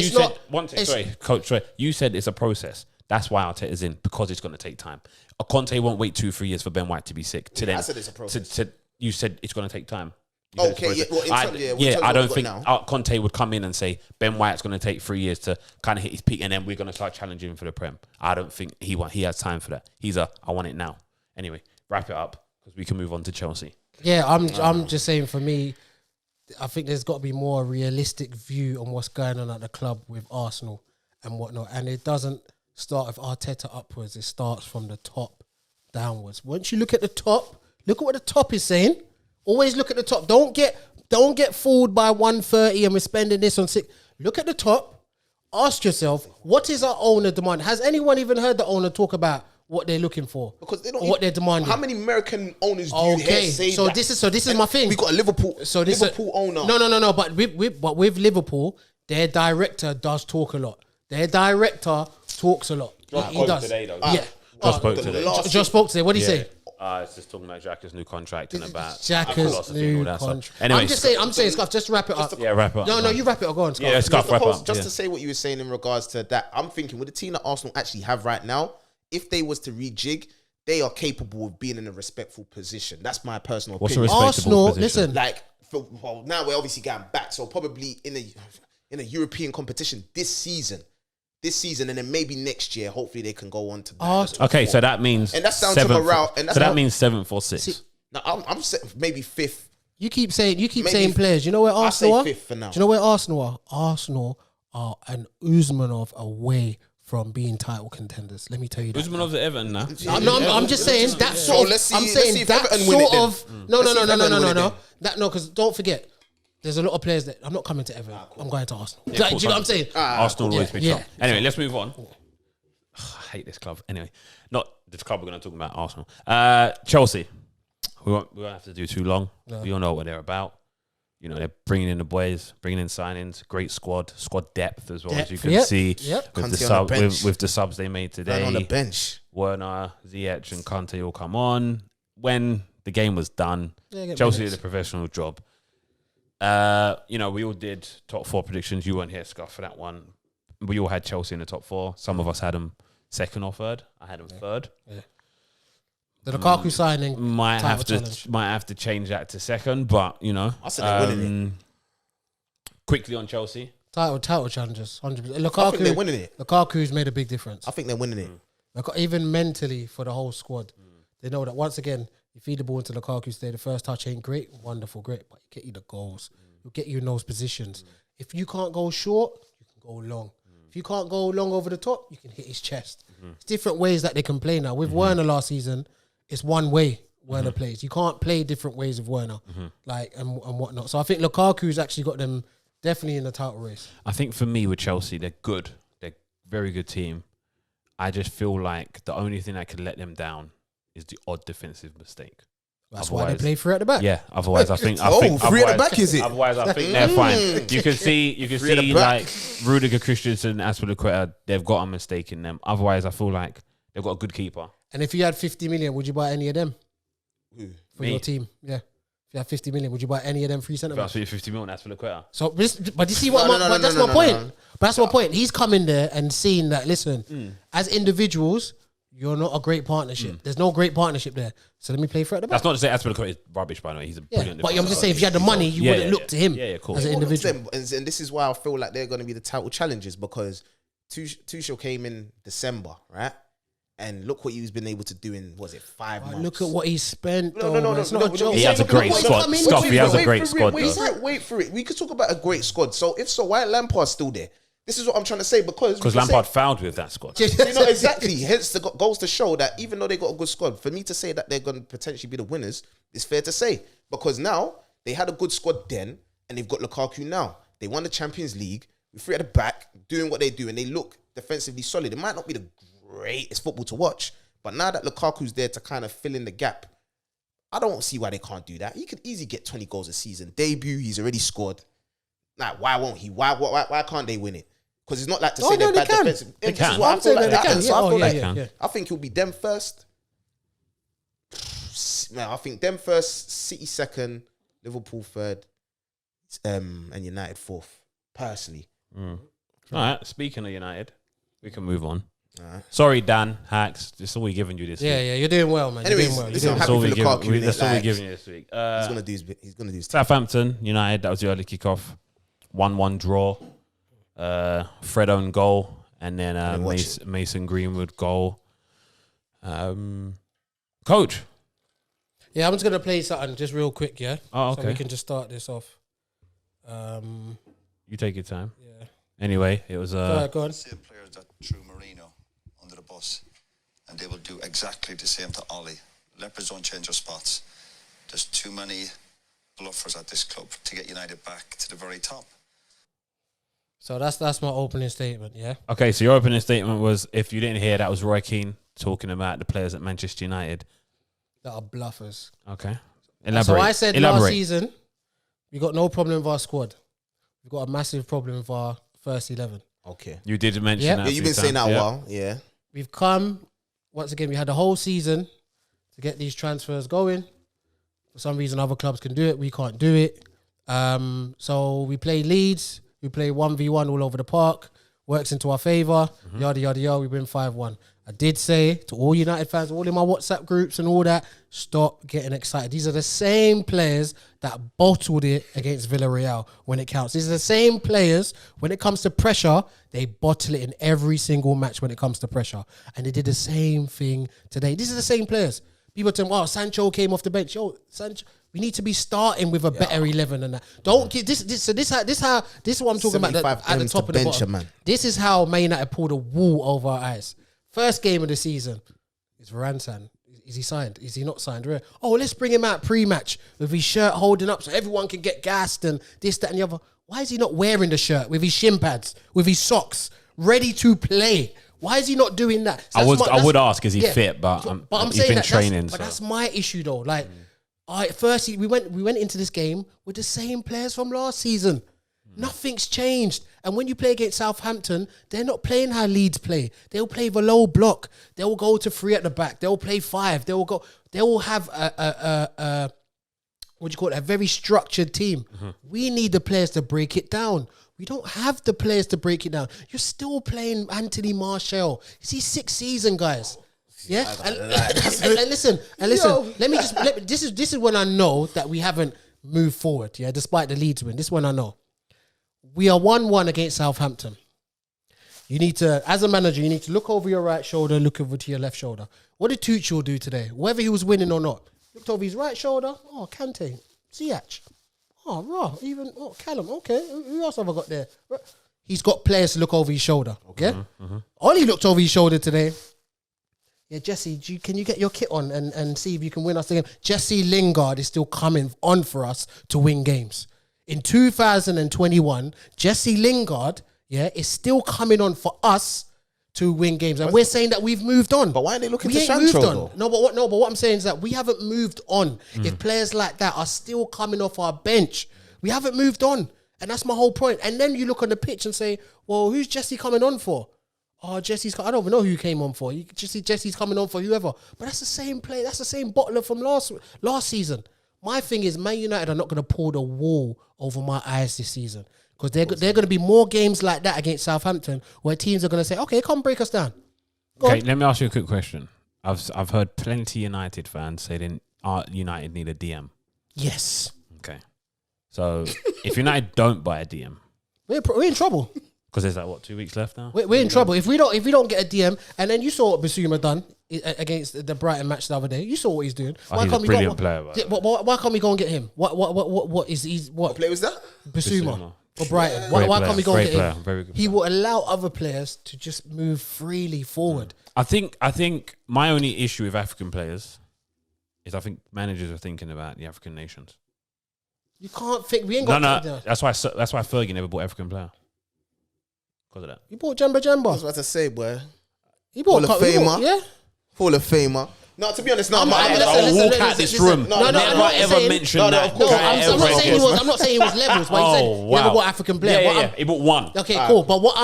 Coach. You said it's a process. That's why Arteta's in, because it's going to take time. Conte won't wait 2-3 years for Ben White to be sick. I said it's a process. You said it's going to take time. Okay, I don't think Conte would come in and say Ben White's going to take 3 years to kind of hit his peak, and then we're going to start challenging him for the Prem. I don't think he has time for that. I want it now. Anyway, wrap it up because we can move on to Chelsea. Yeah, I'm just saying, for me, I think there's got to be more realistic view on what's going on at the club with Arsenal and whatnot. And it doesn't start with Arteta upwards. It starts from the top downwards. Once you look at the top, look at what the top is saying. Always look at the top. Don't get fooled by 130 and we're spending this on 6. Look at the top. Ask yourself, what is our owner demand? Has anyone even heard the owner talk about what they're looking for? Because they don't. What they're demanding. How many American owners do you hear say so that? This is my thing. We got a Liverpool owner. No. But with Liverpool, their director does talk a lot. Their director talks a lot. He does. Today, though. Yeah. Just spoke today. What did he say? It's just talking about Xhaka's new contract and about Xhaka's new contract. Anyway, I'm saying, Scarf, just wrap it up. Wrap it up. No, you wrap it up. Go on, Scarf. Yeah, Scarf, wrap it up. Just to say what you were saying in regards to that, I'm thinking with the team that Arsenal actually have right now, if they was to rejig, they are capable of being in a respectful position. That's my personal opinion. What's a respectable position? Listen. Like, now we're obviously going back, so probably in a European competition this season, and then maybe next year, hopefully they can go on to. Okay, so that means, and that's down to morale. And that's so that means 7th or 6th. See, now I'm maybe 5th. You keep saying players. You know where Arsenal are? 5th for now. Do you know where Arsenal are? Arsenal are an Usmanov away from being title contenders. Let me tell you that. Usmanov's at Everton now. I'm just saying that sort of. Let's see if that Everton win it sort then. of. No. Because don't forget, there's a lot of players that I'm not coming to Everton. I'm going to Arsenal. Do you know what I'm saying? Arsenal always big yeah. club. Anyway, let's move on. I hate this club. Anyway, not this club. We're going to talk about Arsenal. Chelsea. We won't have to do too long. No. We all know what they're about. You know, they're bringing in the boys, bringing in signings, great squad depth as well, as you can see with the subs they made today. On the bench, Werner, Ziyech, and Kante all come on. When the game was done, Chelsea did a professional job. You know, we all did top 4 predictions. You weren't here, Scarf, for that one. We all had Chelsea in the top 4. Some of us had them 2nd or 3rd. I had them 3rd. Yeah. The Lukaku signing might have to change that to 2nd, but you know, I said they're winning it. Quickly on Chelsea, title challengers, 100%. Lukaku, I think they're winning it. Lukaku's made a big difference. I think they're winning it. Even mentally for the whole squad, they know that once again, you feed the ball into Lukaku today. The first touch ain't great, wonderful, great, but he get you the goals. He'll get you in those positions. If you can't go short, you can go long. If you can't go long over the top, you can hit his chest. It's different ways that they can play now. With Werner last season, it's one way Werner plays. You can't play different ways of Werner, and whatnot. So I think Lukaku's actually got them definitely in the title race. I think for me with Chelsea, they're good. They're a very good team. I just feel like the only thing that could let them down is the odd defensive mistake. That's why they play three at the back. Yeah. Otherwise, I think. Three at the back, is it? Otherwise, I think they're fine. You can see Three at the back. like Rudiger, Christensen, Aspilicueta, they've got a mistake in them. Otherwise, I feel like they've got a good keeper. And if you had 50 million, would you buy any of them for Me? your team? Yeah. If you had 50 million, would you buy any of them free centre backs? That's 50 million. Aspilicueta. So, but you see what? But that's my point. But that's my point. He's coming there and seeing that. Listen, as individuals, you're not a great partnership. There's no great partnership there. So let me play for at the back. That's not to say Aspilicueta is rubbish, by the way. He's a brilliant. But I'm just saying, if you had the money, you wouldn't look to him of course. as an individual. And this is why I feel like they're going to be the title challengers, because Tuchel came in December, right? And look what he's been able to do in, was it 5 months? Look at what he spent. No. It's not a joke. He has a great squad. Scuffy has a great squad. Wait for it. We could talk about a great squad. So why Lampard's still there? This is what I'm trying to say, because Lampard fouled with that squad. Exactly. Hence, the goals to show that even though they got a good squad, for me to say that they're going to potentially be the winners is fair to say, because now they had a good squad then, and they've got Lukaku now. They won the Champions League. We're three at the back, doing what they do, and they look defensively solid. It might not be the greatest football to watch, but now that Lukaku's there to kind of fill in the gap, I don't see why they can't do that. He could easily get 20 goals a season. Debut, he's already scored. Like, why won't he? Why can't they win it? Because it's not like to say they're bad defensive. They can. This is what I feel like. They can. So I feel Yeah. I think it'll be them first. Man, I think them first, City second, Liverpool third, and United fourth. Personally. All right. Speaking of United, we can move on. Right. Sorry, Dan Hacks. This is all we're giving you this week. Yeah, you're doing well, man. Anyways, you're doing well. listen, I'm That's happy all for we're Lukaku. giving. That's all we're Like, giving you this week. he's gonna do his Southampton United. That was the early kickoff. 1-1 draw. Fred own goal, and then Mason Greenwood goal. Coach. Yeah, I'm just gonna play something just real quick, yeah. Oh, okay. So we can just start this off. You take your time. Yeah. Anyway, it was Go ahead, go on. Same players that threw Marino under the bus, and they will do exactly the same to Ollie. Leopards don't change their spots. There's too many bluffers at this club to get United back to the very top. So that's my opening statement, yeah. Okay, so your opening statement was, if you didn't hear, that was Roy Keane talking about the players at Manchester United. That are bluffers. Okay. Elaborate. So I said last season, we got no problem with our squad. We've got a massive problem with our first 11. Okay. You did mention that. Yeah, you've been saying that a while. Yeah. We've come, once again, we had the whole season to get these transfers going. For some reason, other clubs can do it. We can't do it. So we play Leeds. We play 1v1 all over the park. Works into our favour. Yada, yada, yada. We win 5-1. I did say to all United fans, all in my WhatsApp groups and all that, stop getting excited. These are the same players that bottled it against Villarreal when it counts. These are the same players, when it comes to pressure, they bottle it in every single match when it comes to pressure. And they did the same thing today. These are the same players. People tell me, oh, Sancho came off the bench. Yo, Sancho, we need to be starting with a better 11 than that. Don't get this is what I'm talking about at the top of the bottom. Man. This is how Man United pulled a wool over our eyes. First game of the season, it's Varane. Is he signed? Is he not signed? Oh, let's bring him out pre-match with his shirt holding up so everyone can get gassed and this, that, and the other. Why is he not wearing the shirt with his shin pads, with his socks, ready to play? Why is he not doing that? So I would ask, is he fit? But I'm saying been that training. But that's my issue though. Like, firstly, we went into this game with the same players from last season. Nothing's changed. And when you play against Southampton, they're not playing how Leeds play. They'll play the low block. They'll go to 3 at the back. They'll play 5. They will have a very structured team. We need the players to break it down. We don't have the players to break it down. You're still playing Anthony Martial. It's his 6th season, guys. Yeah, and listen. This is when I know that we haven't moved forward. Yeah, despite the Leeds win, this is when I know we are 1-1 against Southampton. You need to, as a manager, you need to look over your right shoulder, look over to your left shoulder. What did Tuchel do today? Whether he was winning or not, looked over his right shoulder. Oh, Kante, Ziyech. Oh, raw. Even Callum. Okay, who else have I got there? He's got players to look over his shoulder. Okay, Ollie looked over his shoulder today. Yeah, Jesse, can you get your kit on and see if you can win us the game? Jesse Lingard is still coming on for us to win games. In 2021, Jesse Lingard, is still coming on for us to win games, and we're saying that we've moved on. But why are they looking we to ain't Sancho, moved on. though? No, but what I'm saying is that we haven't moved on. If players like that are still coming off our bench, we haven't moved on, and that's my whole point. And then you look on the pitch and say, well, who's Jesse coming on for? Oh, I don't even know who he came on for. You just see Jesse's coming on for whoever. But that's the same play. That's the same bottler from last season. My thing is, Man United are not going to pull the wool over my eyes this season, because they're going to be more games like that against Southampton where teams are going to say, okay, come break us down. Okay, let me ask you a quick question. I've heard plenty United fans saying United need a DM. Yes. Okay. So if United don't buy a DM, We're in trouble. because there's like, what, 2 weeks left now? We're in trouble. If we don't get a DM, and then you saw what Basuma done against the Brighton match the other day. You saw what he's doing. He's a brilliant player. Why can't we go and get him? What is he's what? What play was that? Basuma for Brighton. Great Why player, can't we go and great get player, him? very good He player. will allow other players to just move freely forward. I think my only issue with African players is I think managers are thinking about the African nations. You can't think we ain't got. No. That's why Fergie never bought African player. Because of that. He bought Jemba I was Jemba. about to say, boy. He bought Hall of Famer. Yeah. Hall of Famer. No, to be honest, no. I'm I'll walk out this room. No, I'm never not ever saying- mention No, that. of course. No, I'm not saying he was. I'm not saying he was levels, but he said Oh, he never wow. bought African player. What Yeah. I'm- He bought one. Okay, cool. But what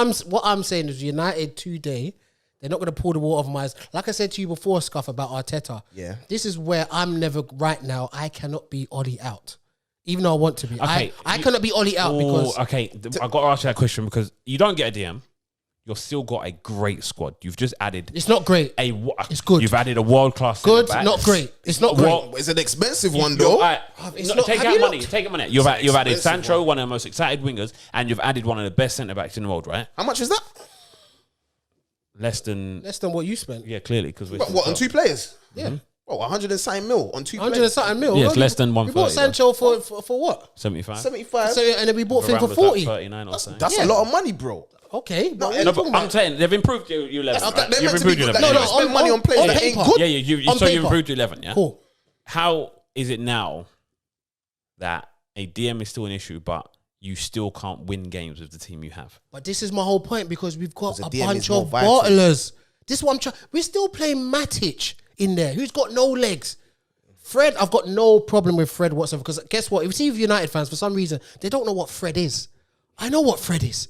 I'm saying is United today, they're not going to pull the water over my eyes. Like I said to you before, Scuff, about Arteta. Yeah. This is where I'm never right now. I cannot be Ollie out, even though I want to be. Okay, I cannot be Ollie out because okay, I got to ask you that question because you don't get a DM. You've still got a great squad. You've just added it's not great. It's good. You've added a world class. Good, not great. It's not great. It's an expensive one, though. It's not- Take have out you money. looked? Take out money. You've added expensive Sancho, one of the most excited wingers, and you've added one of the best centre backs in the world, right? How much is that? Less than Less than what you spent. yeah, clearly because we're What, on 2 players? Yeah. What, 100 and something mil on 2 100 and players? something mil. Yeah, it's No, less than We 130, bought Sancho for what? 75. 75. So, and then we bought Finn for Varane was like 40. 39 or something. That's Yeah. a lot of money, bro. Okay. But No, what are you No, talking but I'm about? saying they've improved your 11. They're Right? meant You've to be improved your good. 11. No, anyway. spend money on players that ain't paper. good. Yeah, you On so you paper. improved your 11, yeah? Cool. How is it now that a DM is still an issue, but you still can't win games with the team you have? But this is my whole point because we've got Because a the DM bunch is more of vital. bottlers. This is what I'm trying. We're still playing Matic in there, who's got no legs. Fred, I've got no problem with Fred whatsoever because guess what? If you see United fans, for some reason, they don't know what Fred is. I know what Fred is.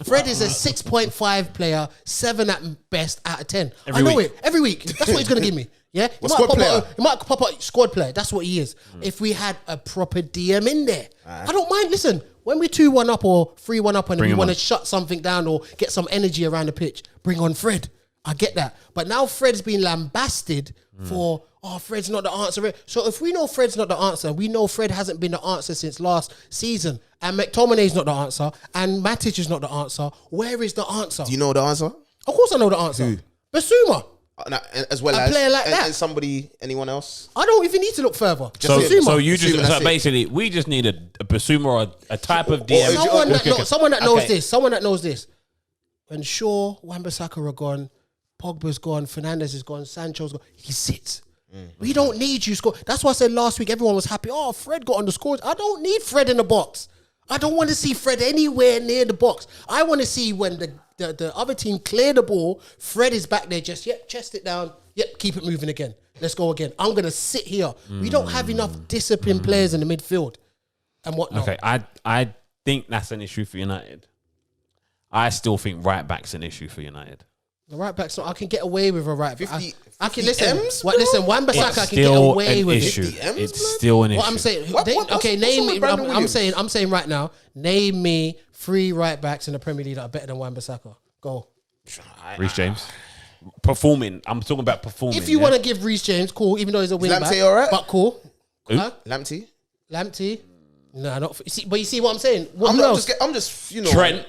Fred is a 6.5 player, 7 at best out of 10. I know week. it. Every week. That's what he's going to give me. Yeah? He squad player? He might pop up squad player. That's what he is. If we had a proper DM in there, I don't mind. Listen, when we're 2-1 up or 3-1 up and Bring we him want on. to shut something down or get some energy around the pitch, bring on Fred. I get that. But now Fred's been lambasted for, Fred's not the answer. So if we know Fred's not the answer, we know Fred hasn't been the answer since last season, and McTominay's not the answer, and Matic is not the answer, where is the answer? Do you know the answer? Of course I know the answer. Basuma. As well A as player like that. and somebody, anyone else? I don't even need to look further. So, Basuma. so you just Basuma, that's it. basically we just need a Basuma or a type of DM. Someone that knows Okay. this. Someone that knows this. When Shaw, Wan-Bissaka are gone, Pogba's gone, Fernandes is gone, Sancho's gone, he sits. We don't need you score. That's why I said last week everyone was happy. Oh, Fred got on the scores. I don't need Fred in the box. I don't want to see Fred anywhere near the box. I want to see when the other team clear the ball, Fred is back there just, chest it down. Yep, keep it moving again. Let's go again. I'm going to sit here. We don't have enough disciplined players in the midfield and whatnot. Okay, I think that's an issue for United. I still think right back's an issue for United. The right back, so I can get away with a right back. 50 I can 50 listen. M's, Listen, Wan-Bissaka, I It's can get still away an with issue. it. 50 M's, It's man? still an issue. What I'm saying, What's okay, wrong name with me. Brandon I'm Williams? saying right now. Name me 3 right backs in the Premier League that are better than Wan-Bissaka. Go. Reece James performing. I'm talking about performing. If you yeah? want to give Reece James, cool. Even though he's a wing back, Lamptey all right? but cool. Who? Huh? Lamptey? Lamptey. No, not. But you see what I'm saying. What, I'm who else? just, you know. Trent.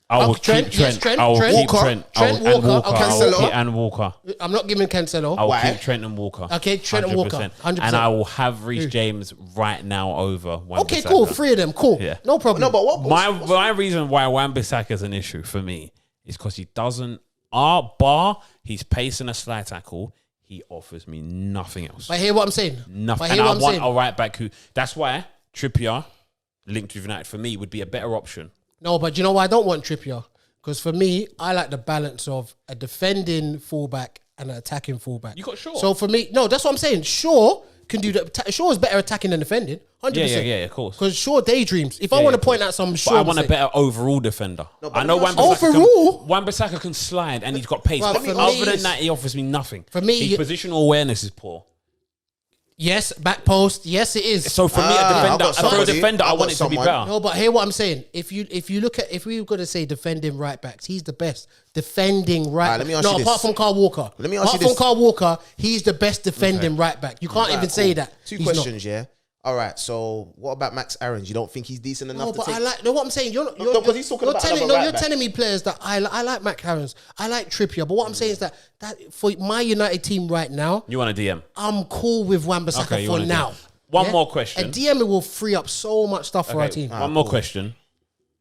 I will Trent, keep Trent. yes, Trent, I will Trent. keep Walker. Trent. Trent, I will, Walker. and Walker. Okay, I will Cancelo. keep and Walker. I'm not giving Cancelo. I will Why? keep Trent and Walker. Okay, Trent and Walker, 100%. And I will have Reece James right now over Wan-Bissaka. Okay, cool. 3 of them. Cool. Yeah. No problem. No, but what? My reason why Wan-Bissaka is an issue for me is because he doesn't. Bar his pace and a slide tackle, he offers me nothing else. But hear what I'm saying. Nothing. But And hear I what I'm want saying. a right back who. That's why Trippier linked with United for me would be a better option. No, but you know why I don't want Trippier? Because for me, I like the balance of a defending fullback and an attacking fullback. You got Shaw. So for me, no, that's what I'm saying. Shaw can do that. Shaw is better attacking than defending. 100%. Yeah, of course. Because Shaw daydreams. If I want to point out some Shaw, But I want a better overall defender. No, I know Wan-Bissaka can slide and he's got pace. Well, But for other me, than that, he offers me nothing. For me, his positional awareness is poor. Yes, back post. Yes, it is. So for me, a defender, I want it to be better. No, but hear what I'm saying. If you look at, if we were going to say defending right backs, he's the best defending right. Let me ask no, you this. apart from Carl Walker. Let me ask you apart this. from Carl Walker, he's the best defending right back. You can't even say that. Two He's questions, yeah. All right. So what about Max Aarons? You don't think he's decent enough No, to but take? I like. No, what I'm saying, you're because he's talking about telling. another No, right you're back. telling me players that I like. Mac Aarons, I like Trippier. But what I'm saying is that for my United team right now, You want a DM? I'm cool with Wan-Bissaka Okay, you for want a now. DM. One more question. A DM will free up so much stuff for our team. One more question.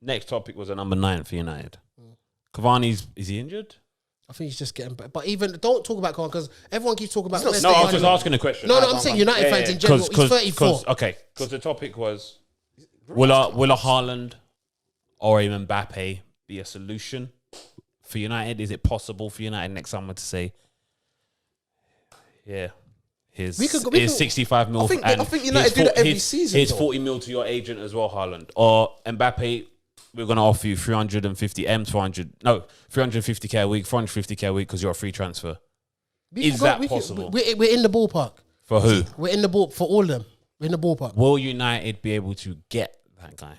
Next topic was a number 9 for United. Cavani's, is he injured? I think he's just getting better. But even don't talk about Cavani because everyone keeps talking about. He's No, not I was just asking a question. No, I'm saying United fans in general. He's 34. Because the topic was, will a Haaland or a Mbappe be a solution for United? Is it possible for United next summer to say, yeah, here's 65 mil? I think United do that every season. Here's though. 40 mil to your agent as well, Haaland. Or Mbappe, we're going to offer you 350k a week, 450k a week because you're a free transfer. Is that possible? We're in the ballpark. For who? We're in the ball for all of them. We're in the ballpark. Will United be able to get that guy?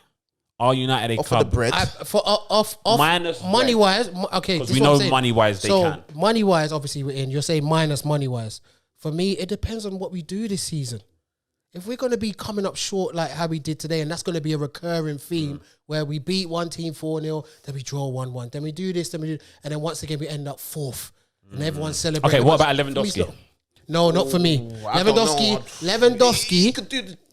Are United a Off club? of the bread. Off Minus money wise. Okay, because this we is what I'm know saying. money wise they can. Money wise, obviously we're in. You're saying minus money wise. For me, it depends on what we do this season. If we're going to be coming up short like how we did today, and that's going to be a recurring theme where we beat one team 4-0, then we draw 1-1, then we do this, then we do, and then once again we end up 4th, and everyone's celebrating. Okay, what about Lewandowski? No, not for me.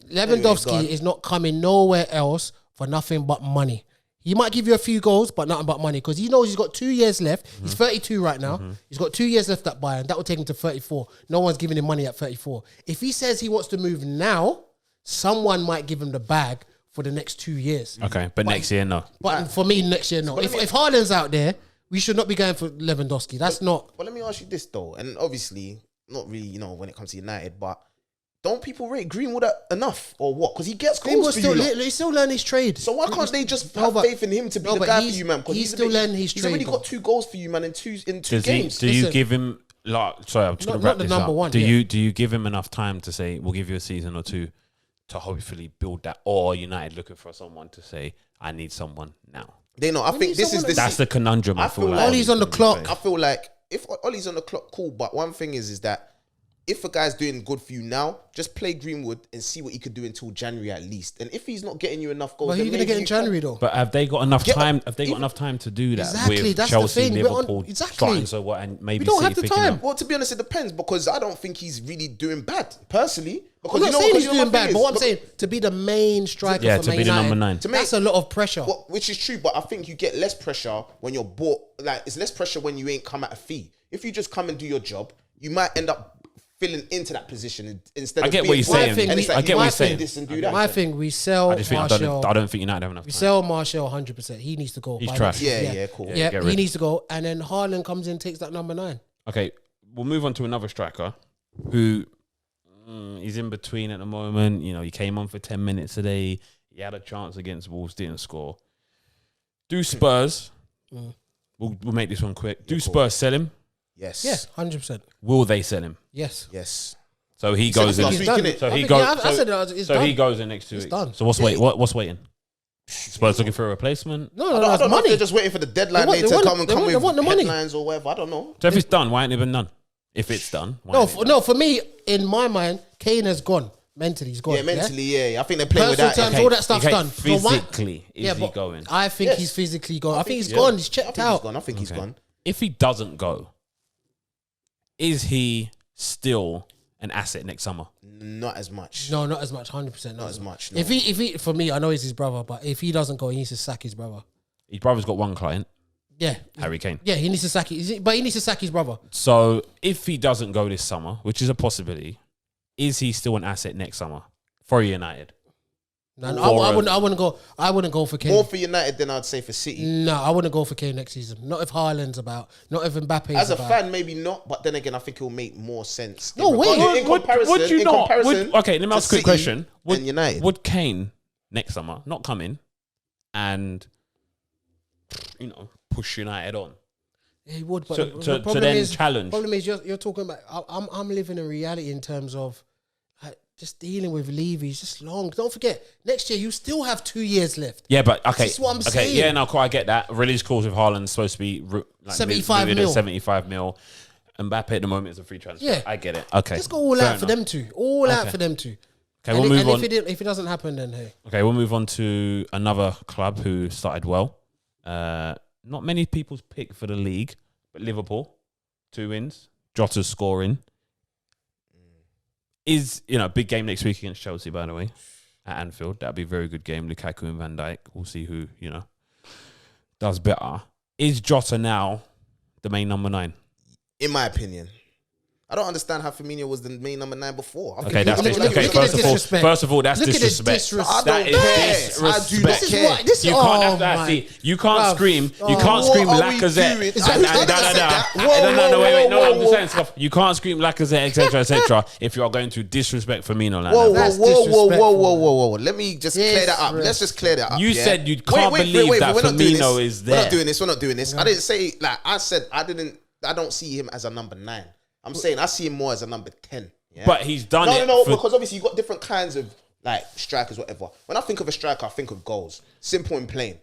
Lewandowski is not coming nowhere else for nothing but money. He might give you a few goals, but nothing but money because he knows he's got 2 years left. He's 32 right now. He's got 2 years left at Bayern. That will take him to 34. No one's giving him money at 34. If he says he wants to move now, someone might give him the bag for the next 2 years. Okay, but next year, no. But for me, next year, no. If Haaland's out there, we should not be going for Lewandowski. That's not. Well, let me ask you this though, and obviously not really, when it comes to United, but don't people rate Greenwood enough or what? Because he gets goals for you. He's still learning his trade. So why can't they just have faith in him to be the guy for you, man? Because he's still learning his trade. He's already got 2 goals for you, man, in two games. Do you give him sorry, I'm just going to wrap this up. One, do you give him enough time to say we'll give you a season or 2 to hopefully build that, or United looking for someone to say I need someone now? They know. I think that's the conundrum. I feel like Ollie's on the clock. I feel like if Ollie's on the clock, cool. But one thing is that if a guy's doing good for you now, just play Greenwood and see what he could do until January at least. And if he's not getting you enough goals, Well, who are you going to get in January though? But have they got enough time? Have they got enough time to do that? Exactly, with that's Chelsea, the thing. Liverpool, Exactly. starting so what, and maybe We don't City have the picking time. up? Well, to be honest, it depends because I don't think he's really doing bad personally. Because I'm not saying he's because doing my thing bad, is, but what I'm saying, to be the main striker Yeah, for to Man be the United, number 9. that's a lot of pressure. which is true, but I think you get less pressure when you're bought. Like, it's less pressure when you ain't come at a fee. If you just come and do your job, you might end up filling into that position instead of I get what you're saying. I get what you're saying. This and do that. My thing, we sell I Martial. don't think United have enough We time. sell Martial 100%. He needs to go. He's trash. Yeah, cool. Yeah, get he rid. needs to go. And then Haaland comes in and takes that number 9. Okay, we'll move on to another striker who he's in between at the moment. He came on for 10 minutes today. He had a chance against Wolves, didn't score. Do Spurs, we'll make this one quick. Do Spurs sell him? Yes. Yeah, 100%. Will they sell him? Yes. Yes. So he goes in. last week, innit? So I he think- goes. yeah, I said it's done. he goes in next 2 It's weeks. done. So what's waiting? What's waiting? Spurs looking for a replacement. No, I it's don't know if money. they're just waiting for the deadline They want- day they to want- come they want the with money. headlines or whatever. I don't know. So if it's done, why ain't it been done? If it's done, why No, ain't it done? for me, in my mind, Kane has gone. Mentally, he's gone. Yeah, mentally, yeah. I think they're playing Personal with that. terms, all that stuff's done. So why- Physically, is he but going? I think Yes. he's physically gone. I think he's he's gone. gone. He's I checked think out. he's gone. I think he's gone. If he doesn't go, is he still an asset next summer? Not as much. No, not as much. 100%. Not as much. No. If he, for me, I know he's his brother, but if he doesn't go, he needs to sack his brother. His brother's got one client, Yeah, Harry Kane. yeah, he needs to sack it, but he needs to sack his brother. So if he doesn't go this summer, which is a possibility, is he still an asset next summer for United? No, I wouldn't go. I wouldn't go for Kane. More for United than I'd say for City. No, I wouldn't go for Kane next season. Not if Haaland's about. Not if Mbappe's As a about. fan, maybe not. But then again, I think it will make more sense. No way. In comparison, would you not? Okay, let me to ask a quick City question. and United. Would Kane next summer not come in and push United on? He would, but to then challenge. Problem is, you're talking about. I'm living in reality in terms of just dealing with Levy. It's just long. Don't forget, next year you still have 2 years left. Yeah, but okay, This is what I'm saying. Yeah, no, cool, I get that. Release clause with Haaland's supposed to be 75 mil. 75 mil. Mbappe at the moment is a free transfer. Yeah, I get it. Okay, just go all out for them two. All out for them two. Okay, we'll move on. If it doesn't happen, then hey. Okay, we'll move on to another club who started well. Not many people's pick for the league, but Liverpool, 2 wins. Jota's scoring. Is big game next week against Chelsea, by the way, at Anfield. That'd be a very good game. Lukaku and Van Dijk. We'll see who does better. Is Jota now the main number 9? In my opinion. I don't understand how Firmino was the main number 9 before. Okay, that's first of all, that's disrespect. That is disrespect. You can't you can't scream. You can't scream Lacazette. No, wait. No, I'm just saying stuff. You can't scream Lacazette, etc. if you are going to disrespect Firmino like that. Whoa. Let me just clear that up. Let's just clear that up. You said you can't believe that Firmino is there. We're not doing this. I didn't say I said I don't see him as a number 9. I'm saying I see him more as a number 10. Yeah? But he's done it. No, because obviously you've got different kinds of strikers, whatever. When I think of a striker, I think of goals. Simple and plain.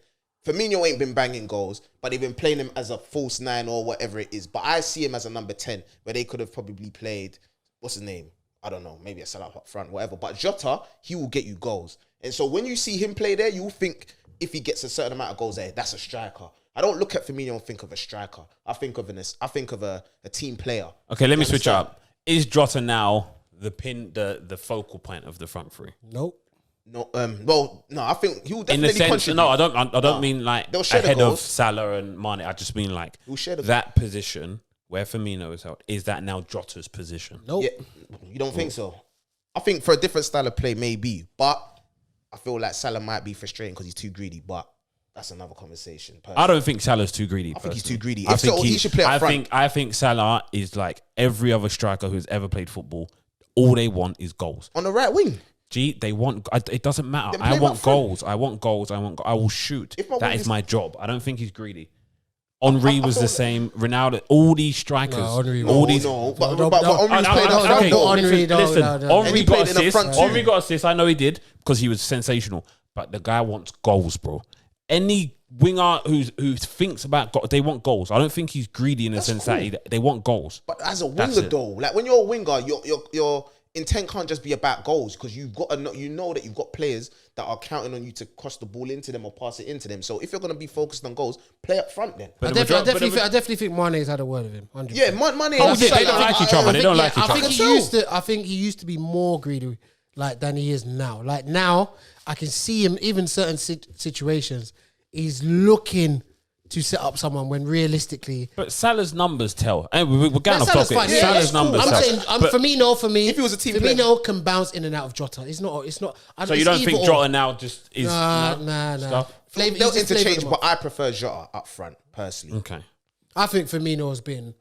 Firmino ain't been banging goals, but they've been playing him as a false 9 or whatever it is. But I see him as a number 10, where they could have probably played, what's his name? I don't know, maybe a Salah up front, whatever. But Jota, he will get you goals. And so when you see him play there, you'll think if he gets a certain amount of goals there, that's a striker. I don't look at Firmino and think of a striker. I think of a team player. Okay, let me switch up. Is Jota now the focal point of the front three? Nope. No, no. I think he will definitely in the sense. contribute. No, I don't mean like ahead of Salah and Mane. I just mean like that position where Firmino is held. Is that now Jota's position? Nope. Yeah, you don't think so? I think for a different style of play, maybe, but I feel like Salah might be frustrating because he's too greedy, but. That's another conversation. Personally. I don't think Salah's too greedy. I think he's too greedy. I think he should play up front. I think Salah is like every other striker who's ever played football. All they want is goals. On the right wing. They want. It doesn't matter. I want goals. I want goals. I will shoot. That is my job. I don't think he's greedy. Henry was the same. Ronaldo. All these strikers. But Henry's played up front. Henry got assists. Henry got assists. I know he did because he was sensational. But the guy wants goals, bro. Any winger who thinks about goals, they want goals. I don't think he's greedy in the sense that they want goals. But as a winger, though, like when you're a winger, your intent can't just be about goals because you've got to know, that you've got players that are counting on you to cross the ball into them or pass it into them. So if you're going to be focused on goals, play up front then. I definitely think Mane's had a word with him. 100%. Yeah, Mane. They don't like each other. They don't like each other. I think he used to be more greedy than he is now. Like now, I can see him, even certain situations, he's looking to set up someone when realistically... But Salah's numbers tell. And we're going off topic. Yeah, Salah's numbers tell. I'm saying, Firmino, for me, if he was a team Firmino can bounce in and out of Jota. It's not. So you don't think Jota now just is... Nah. They'll interchange, but I prefer Jota up front, personally. Okay. I think Firmino has been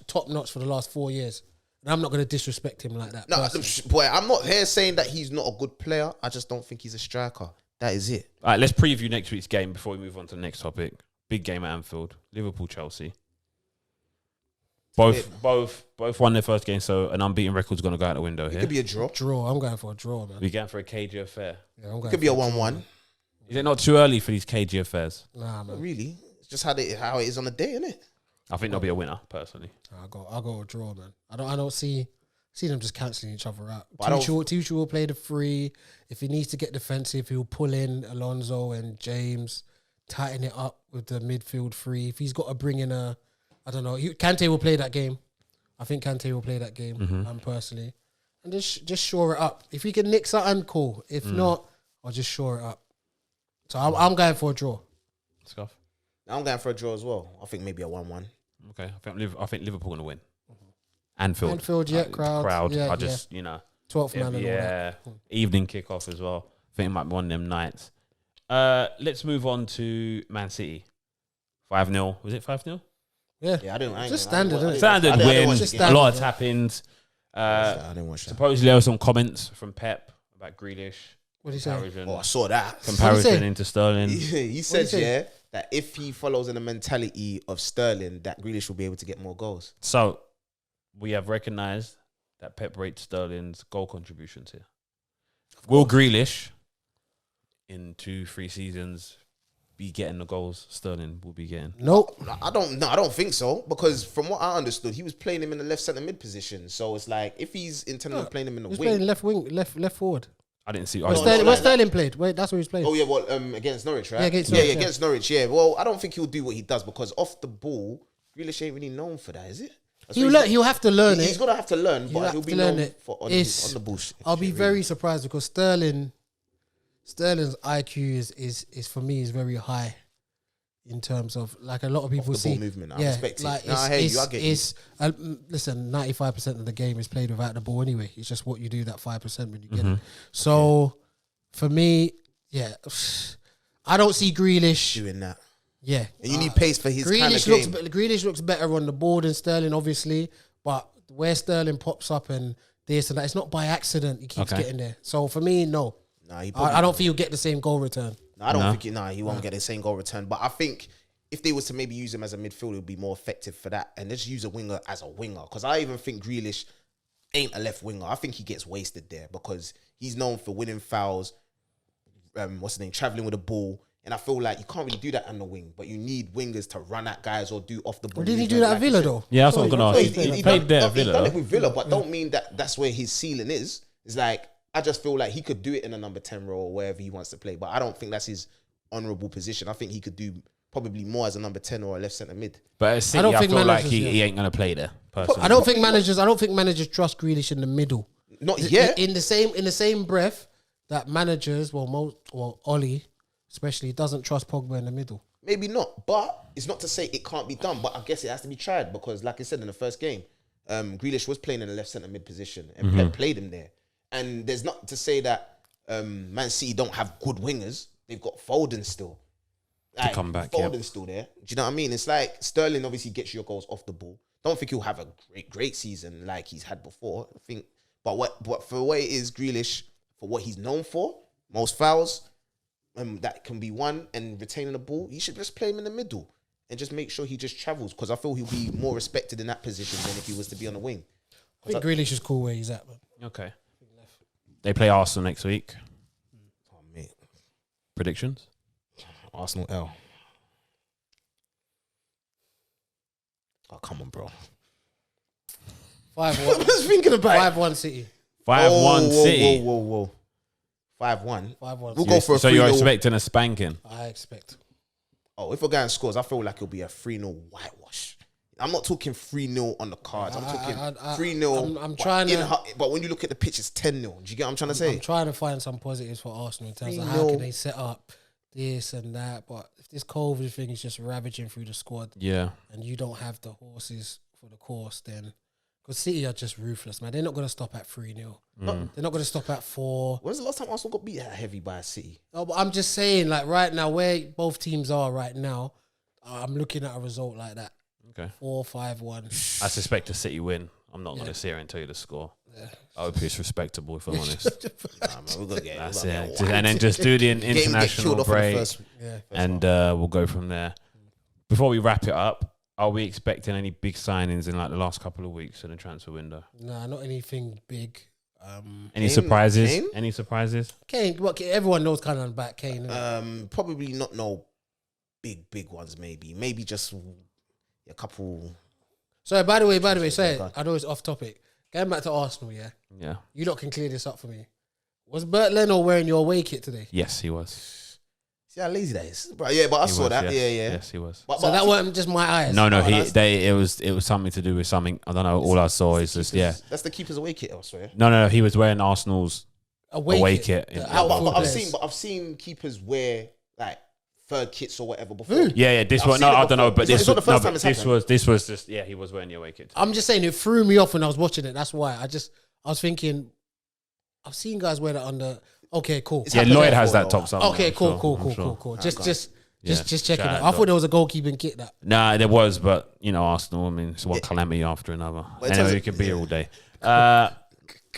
top notch for the last 4 years. And I'm not going to disrespect him like that. No, boy, I'm not here saying that he's not a good player. I just don't think he's a striker. That is it. All right, let's preview next week's game before we move on to the next topic. Big game at Anfield. Liverpool, Chelsea. Both won their first game, so an unbeaten record's going to go out the window here. It could be a draw. I'm going for a draw, man. We're going for a cagey affair. Yeah, it could be a 1-1. Is it not too early for these cagey affairs? Nah, man. Really? It's just how it is on the day, isn't it? I think there'll be a winner, personally. I'll go a draw, man. I don't see them just cancelling each other out. Tuchel will play the free. If he needs to get defensive, he'll pull in Alonso and James, tighten it up with the midfield free. If he's got to bring in Kante will play that game. I think Kante will play that game, personally. And just shore it up. If he can nick something, cool. If not, I'll just shore it up. So I'm going for a draw. Scuff. I'm going for a draw as well. I think maybe a 1-1. Okay, I think Liverpool going to win. Anfield, crowd. Yeah, 12th man. and all that. Evening kickoff as well. think it might be one of them nights. Let's move on to Man City. 5-0. Was it 5-0? Yeah, Yeah, I didn't. just standard, isn't it? Standard I didn't win. watch Just the A game. standard, lot has yeah. happened. I didn't watch that. Supposedly there were some comments from Pep about Grealish. What did he say? Comparison, Oh, I saw that. comparison say? into Sterling. He said, say? yeah, that if he follows in the mentality of Sterling, that Grealish will be able to get more goals. So we have recognised that Pep rates Sterling's goal contributions here. Will Grealish in 2-3 seasons be getting the goals Sterling will be getting? Nope. I don't think so, because from what I understood, he was playing him in the left centre mid position. So it's like if he's intending on playing him in the He was wing. playing left wing, left forward. I didn't see. Where no, Sterling played. Wait, that's where he was playing. Oh yeah, well against Norwich, right? Yeah, against Norwich, yeah. against Norwich. Yeah. Well, I don't think he'll do what he does because off the ball, Grealish ain't really known for that, is it? That's what he's- He'll have to learn He's it. gonna have to learn, He'll but have he'll to be learn known it. for on It's- the bullshit. I'll be shit, very surprised because Sterling's IQ is for me is very high in terms of like a lot of people the see ball movement. I respect it. like No, I hear you. I get you. Listen, 95% of the game is played without the ball anyway. It's just what you do that 5% when you get it. So for me, yeah, I don't see Grealish. doing that. Yeah, And you need pace for his kind of Grealish game. Grealish looks better on the ball than Sterling, obviously. But where Sterling pops up and this and that, it's not by accident. He keeps getting there. So for me, no. Nah, he I don't think he'll get the same goal return. No, I don't think he won't get the same goal return. But I think if they was to maybe use him as a midfielder, it would be more effective for that. And just use a winger as a winger. Because I even think Grealish ain't a left winger. I think he gets wasted there because he's known for winning fouls, traveling with the ball. And I feel like you can't really do that on the wing, but you need wingers to run at guys or do off the ball. Well, did he do movement, that at like you Villa said. though? Yeah, that's what I'm gonna ask. He played there at He's done Villa. it with Villa, but don't mean that that's where his ceiling is. It's like I just feel like he could do it in a number 10 role or wherever he wants to play, but I don't think that's his honourable position. I think he could do probably more as a number 10 or a left centre mid. But at City, I don't I think feel like managers, he ain't gonna play there. Personally. I don't think managers trust Grealish in the middle. Not yet. In the same breath that managers, Ollie especially, doesn't trust Pogba in the middle. Maybe not, but it's not to say it can't be done. But I guess it has to be tried because, like I said in the first game, Grealish was playing in the left centre mid position and Pep played him there. And there's not to say that Man City don't have good wingers. They've got Foden still. Like, come back, Foden's still there. Do you know what I mean? It's like Sterling obviously gets your goals off the ball. Don't think he'll have a great season like he's had before. I think, but for the way it is, Grealish, for what he's known for, most fouls that can be won and retaining the ball, you should just play him in the middle and just make sure he just travels because I feel he'll be more respected in that position than if he was to be on the wing. I think Grealish is cool where he's at, man. Okay. They play Arsenal next week. Oh, mate. Predictions? Arsenal L. Oh, come on, bro. 5-1. I was thinking about 5-1 City. 5-1 City. Whoa. 5-1. 5-1. We'll go for a 3-0. So you're expecting a spanking? I expect. Oh, if a guy scores, I feel like it'll be a 3-0 whitewash. I'm not talking 3-0 on the cards. I'm talking 3-0. I'm trying to. But when you look at the pitch, it's 10-0. Do you get what I'm trying to say? I'm trying to find some positives for Arsenal in terms of 3-0. how can they set up this and that. But if this COVID thing is just ravaging through the squad Yeah. and you don't have the horses for the course, then because City are just ruthless, man. They're not going to stop at 3-0. They're not going to stop at 4. When's the last time Arsenal got beat that heavy by a City? No, but I'm just saying, like right now, where both teams are right now, I'm looking at a result like that. Okay. 4-5-1. I suspect a City win. I'm not going to sit here and tell you the score. I hope it's respectable, if I'm honest. Nah, man, we're gonna get That's we're it. gonna get Just- and then just do the Game get killed international off in the break, first- Yeah. and we'll go from there. Before we wrap it up, are we expecting any big signings in like the last couple of weeks in the transfer window? Nah, not anything big. Any Kane? surprises? Kane? Any surprises? Kane, everyone knows kind of about Kane. innit? Probably not no big ones. Maybe just a couple. So by the way, sorry, God. I know it's off topic. Going back to Arsenal, yeah. Yeah. You lot can clear this up for me. Was Bert Leno wearing your away kit today? Yes, he was. See how lazy that is. But yeah, but I He saw was, that. yes. Yeah. Yes, he was. But So that wasn't just my eyes. No, Oh, that's- it was something to do with something. I don't know. All I saw is just That's the keeper's away kit. I swear. No, he was wearing Arsenal's away kit. The Yeah, outfield But players. I've seen keepers wear like third kits or whatever before. Who? yeah. This I've was seen no, it I don't know, before. but It's this not was the first no, time but it's happened. this was just he was wearing the away kit. I'm just saying it threw me off when I was watching it. That's why I was thinking I've seen guys wear that under. Okay, cool. It's Yeah, happened Lloyd has before, that though. top somewhere. Okay, I'm cool, sure, I'm sure. cool. Yeah, Just checking shout that. out, I thought there was a goalkeeping kit that. Nah, there was, but you know, Arsenal. I mean, it's one calamity after another. But in Anyway, terms we of- could be here all day.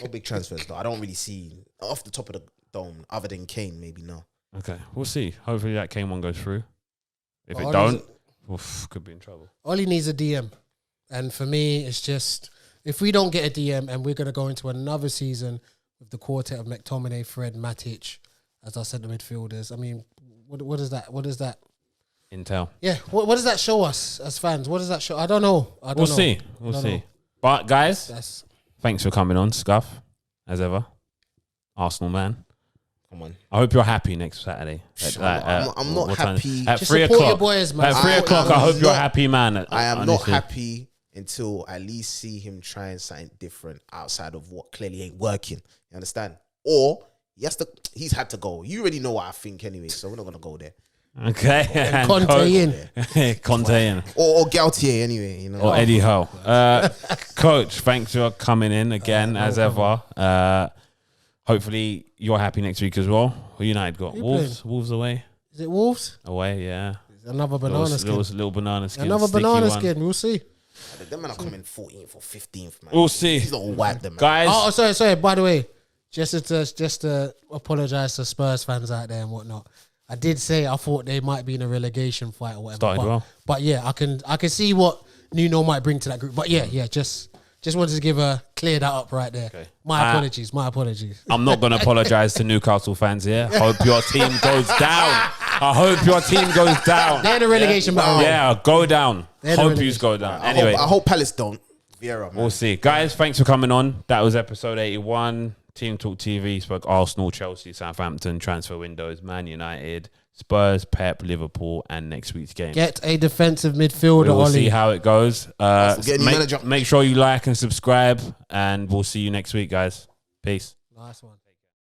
No big transfers though. I don't really see off the top of the dome other than Kane. Maybe no. Okay, we'll see. Hopefully that Kane one goes through. If it Ollie's- don't, oof, could be in trouble. Ollie needs a DM. And for me, it's just, if we don't get a DM and we're going to go into another season with the quartet of McTominay, Fred, Matic as our centre midfielders, I mean, what is that? What is that? Intel. Yeah, what does that show us as fans? What does that show? I don't know. We'll see. We'll see. But guys, That's thanks for coming on, Scuff, as ever. Arsenal man. Come on. I hope you're happy next Saturday. I'm not what time? happy. At Just 3 support o'clock. your boys, man. At 3 I'm o'clock, I hope you're a not- happy man. I am not honestly. happy until I at least see him trying something different outside of what clearly ain't working. You understand? Or he's had to go. You already know what I think anyway, so we're not gonna go there. Okay. And Conte Coach- in. Conte in. Or Gautier anyway. You know. Or Eddie Howe. Coach, thanks for coming in again, as ever. Hopefully you're happy next week as well. Who United got? Who Wolves. Wolves away. Is it Wolves? Away, yeah. Another banana skin. Little banana skin. Another sticky banana one. skin. We'll see. Them men are coming 14th or 15th, man. We'll see. He's not wipe them, man. Guys, Oh, sorry. By the way, just to apologize to Spurs fans out there and whatnot. I did say I thought they might be in a relegation fight or whatever. Started but, well. But yeah, I can see what Nuno might bring to that group. But yeah, just wanted to clear that up right there. Okay. My apologies. I'm not going to apologise to Newcastle fans here. Hope your team goes down. I hope your team goes down. They're in the relegation battle. Yeah, go down. They're the Hope relegation. you go down. I Anyway, hope Palace don't. Vieira, man. we'll see. Guys, thanks for coming on. That was episode 81. Team Talk TV spoke Arsenal, Chelsea, Southampton, transfer windows, Man United, Spurs, Pep, Liverpool, and next week's game. Get a defensive midfielder, We'll see Ollie. how it goes. Get a new manager. Make sure you like and subscribe, and we'll see you next week, guys. Peace. Nice one.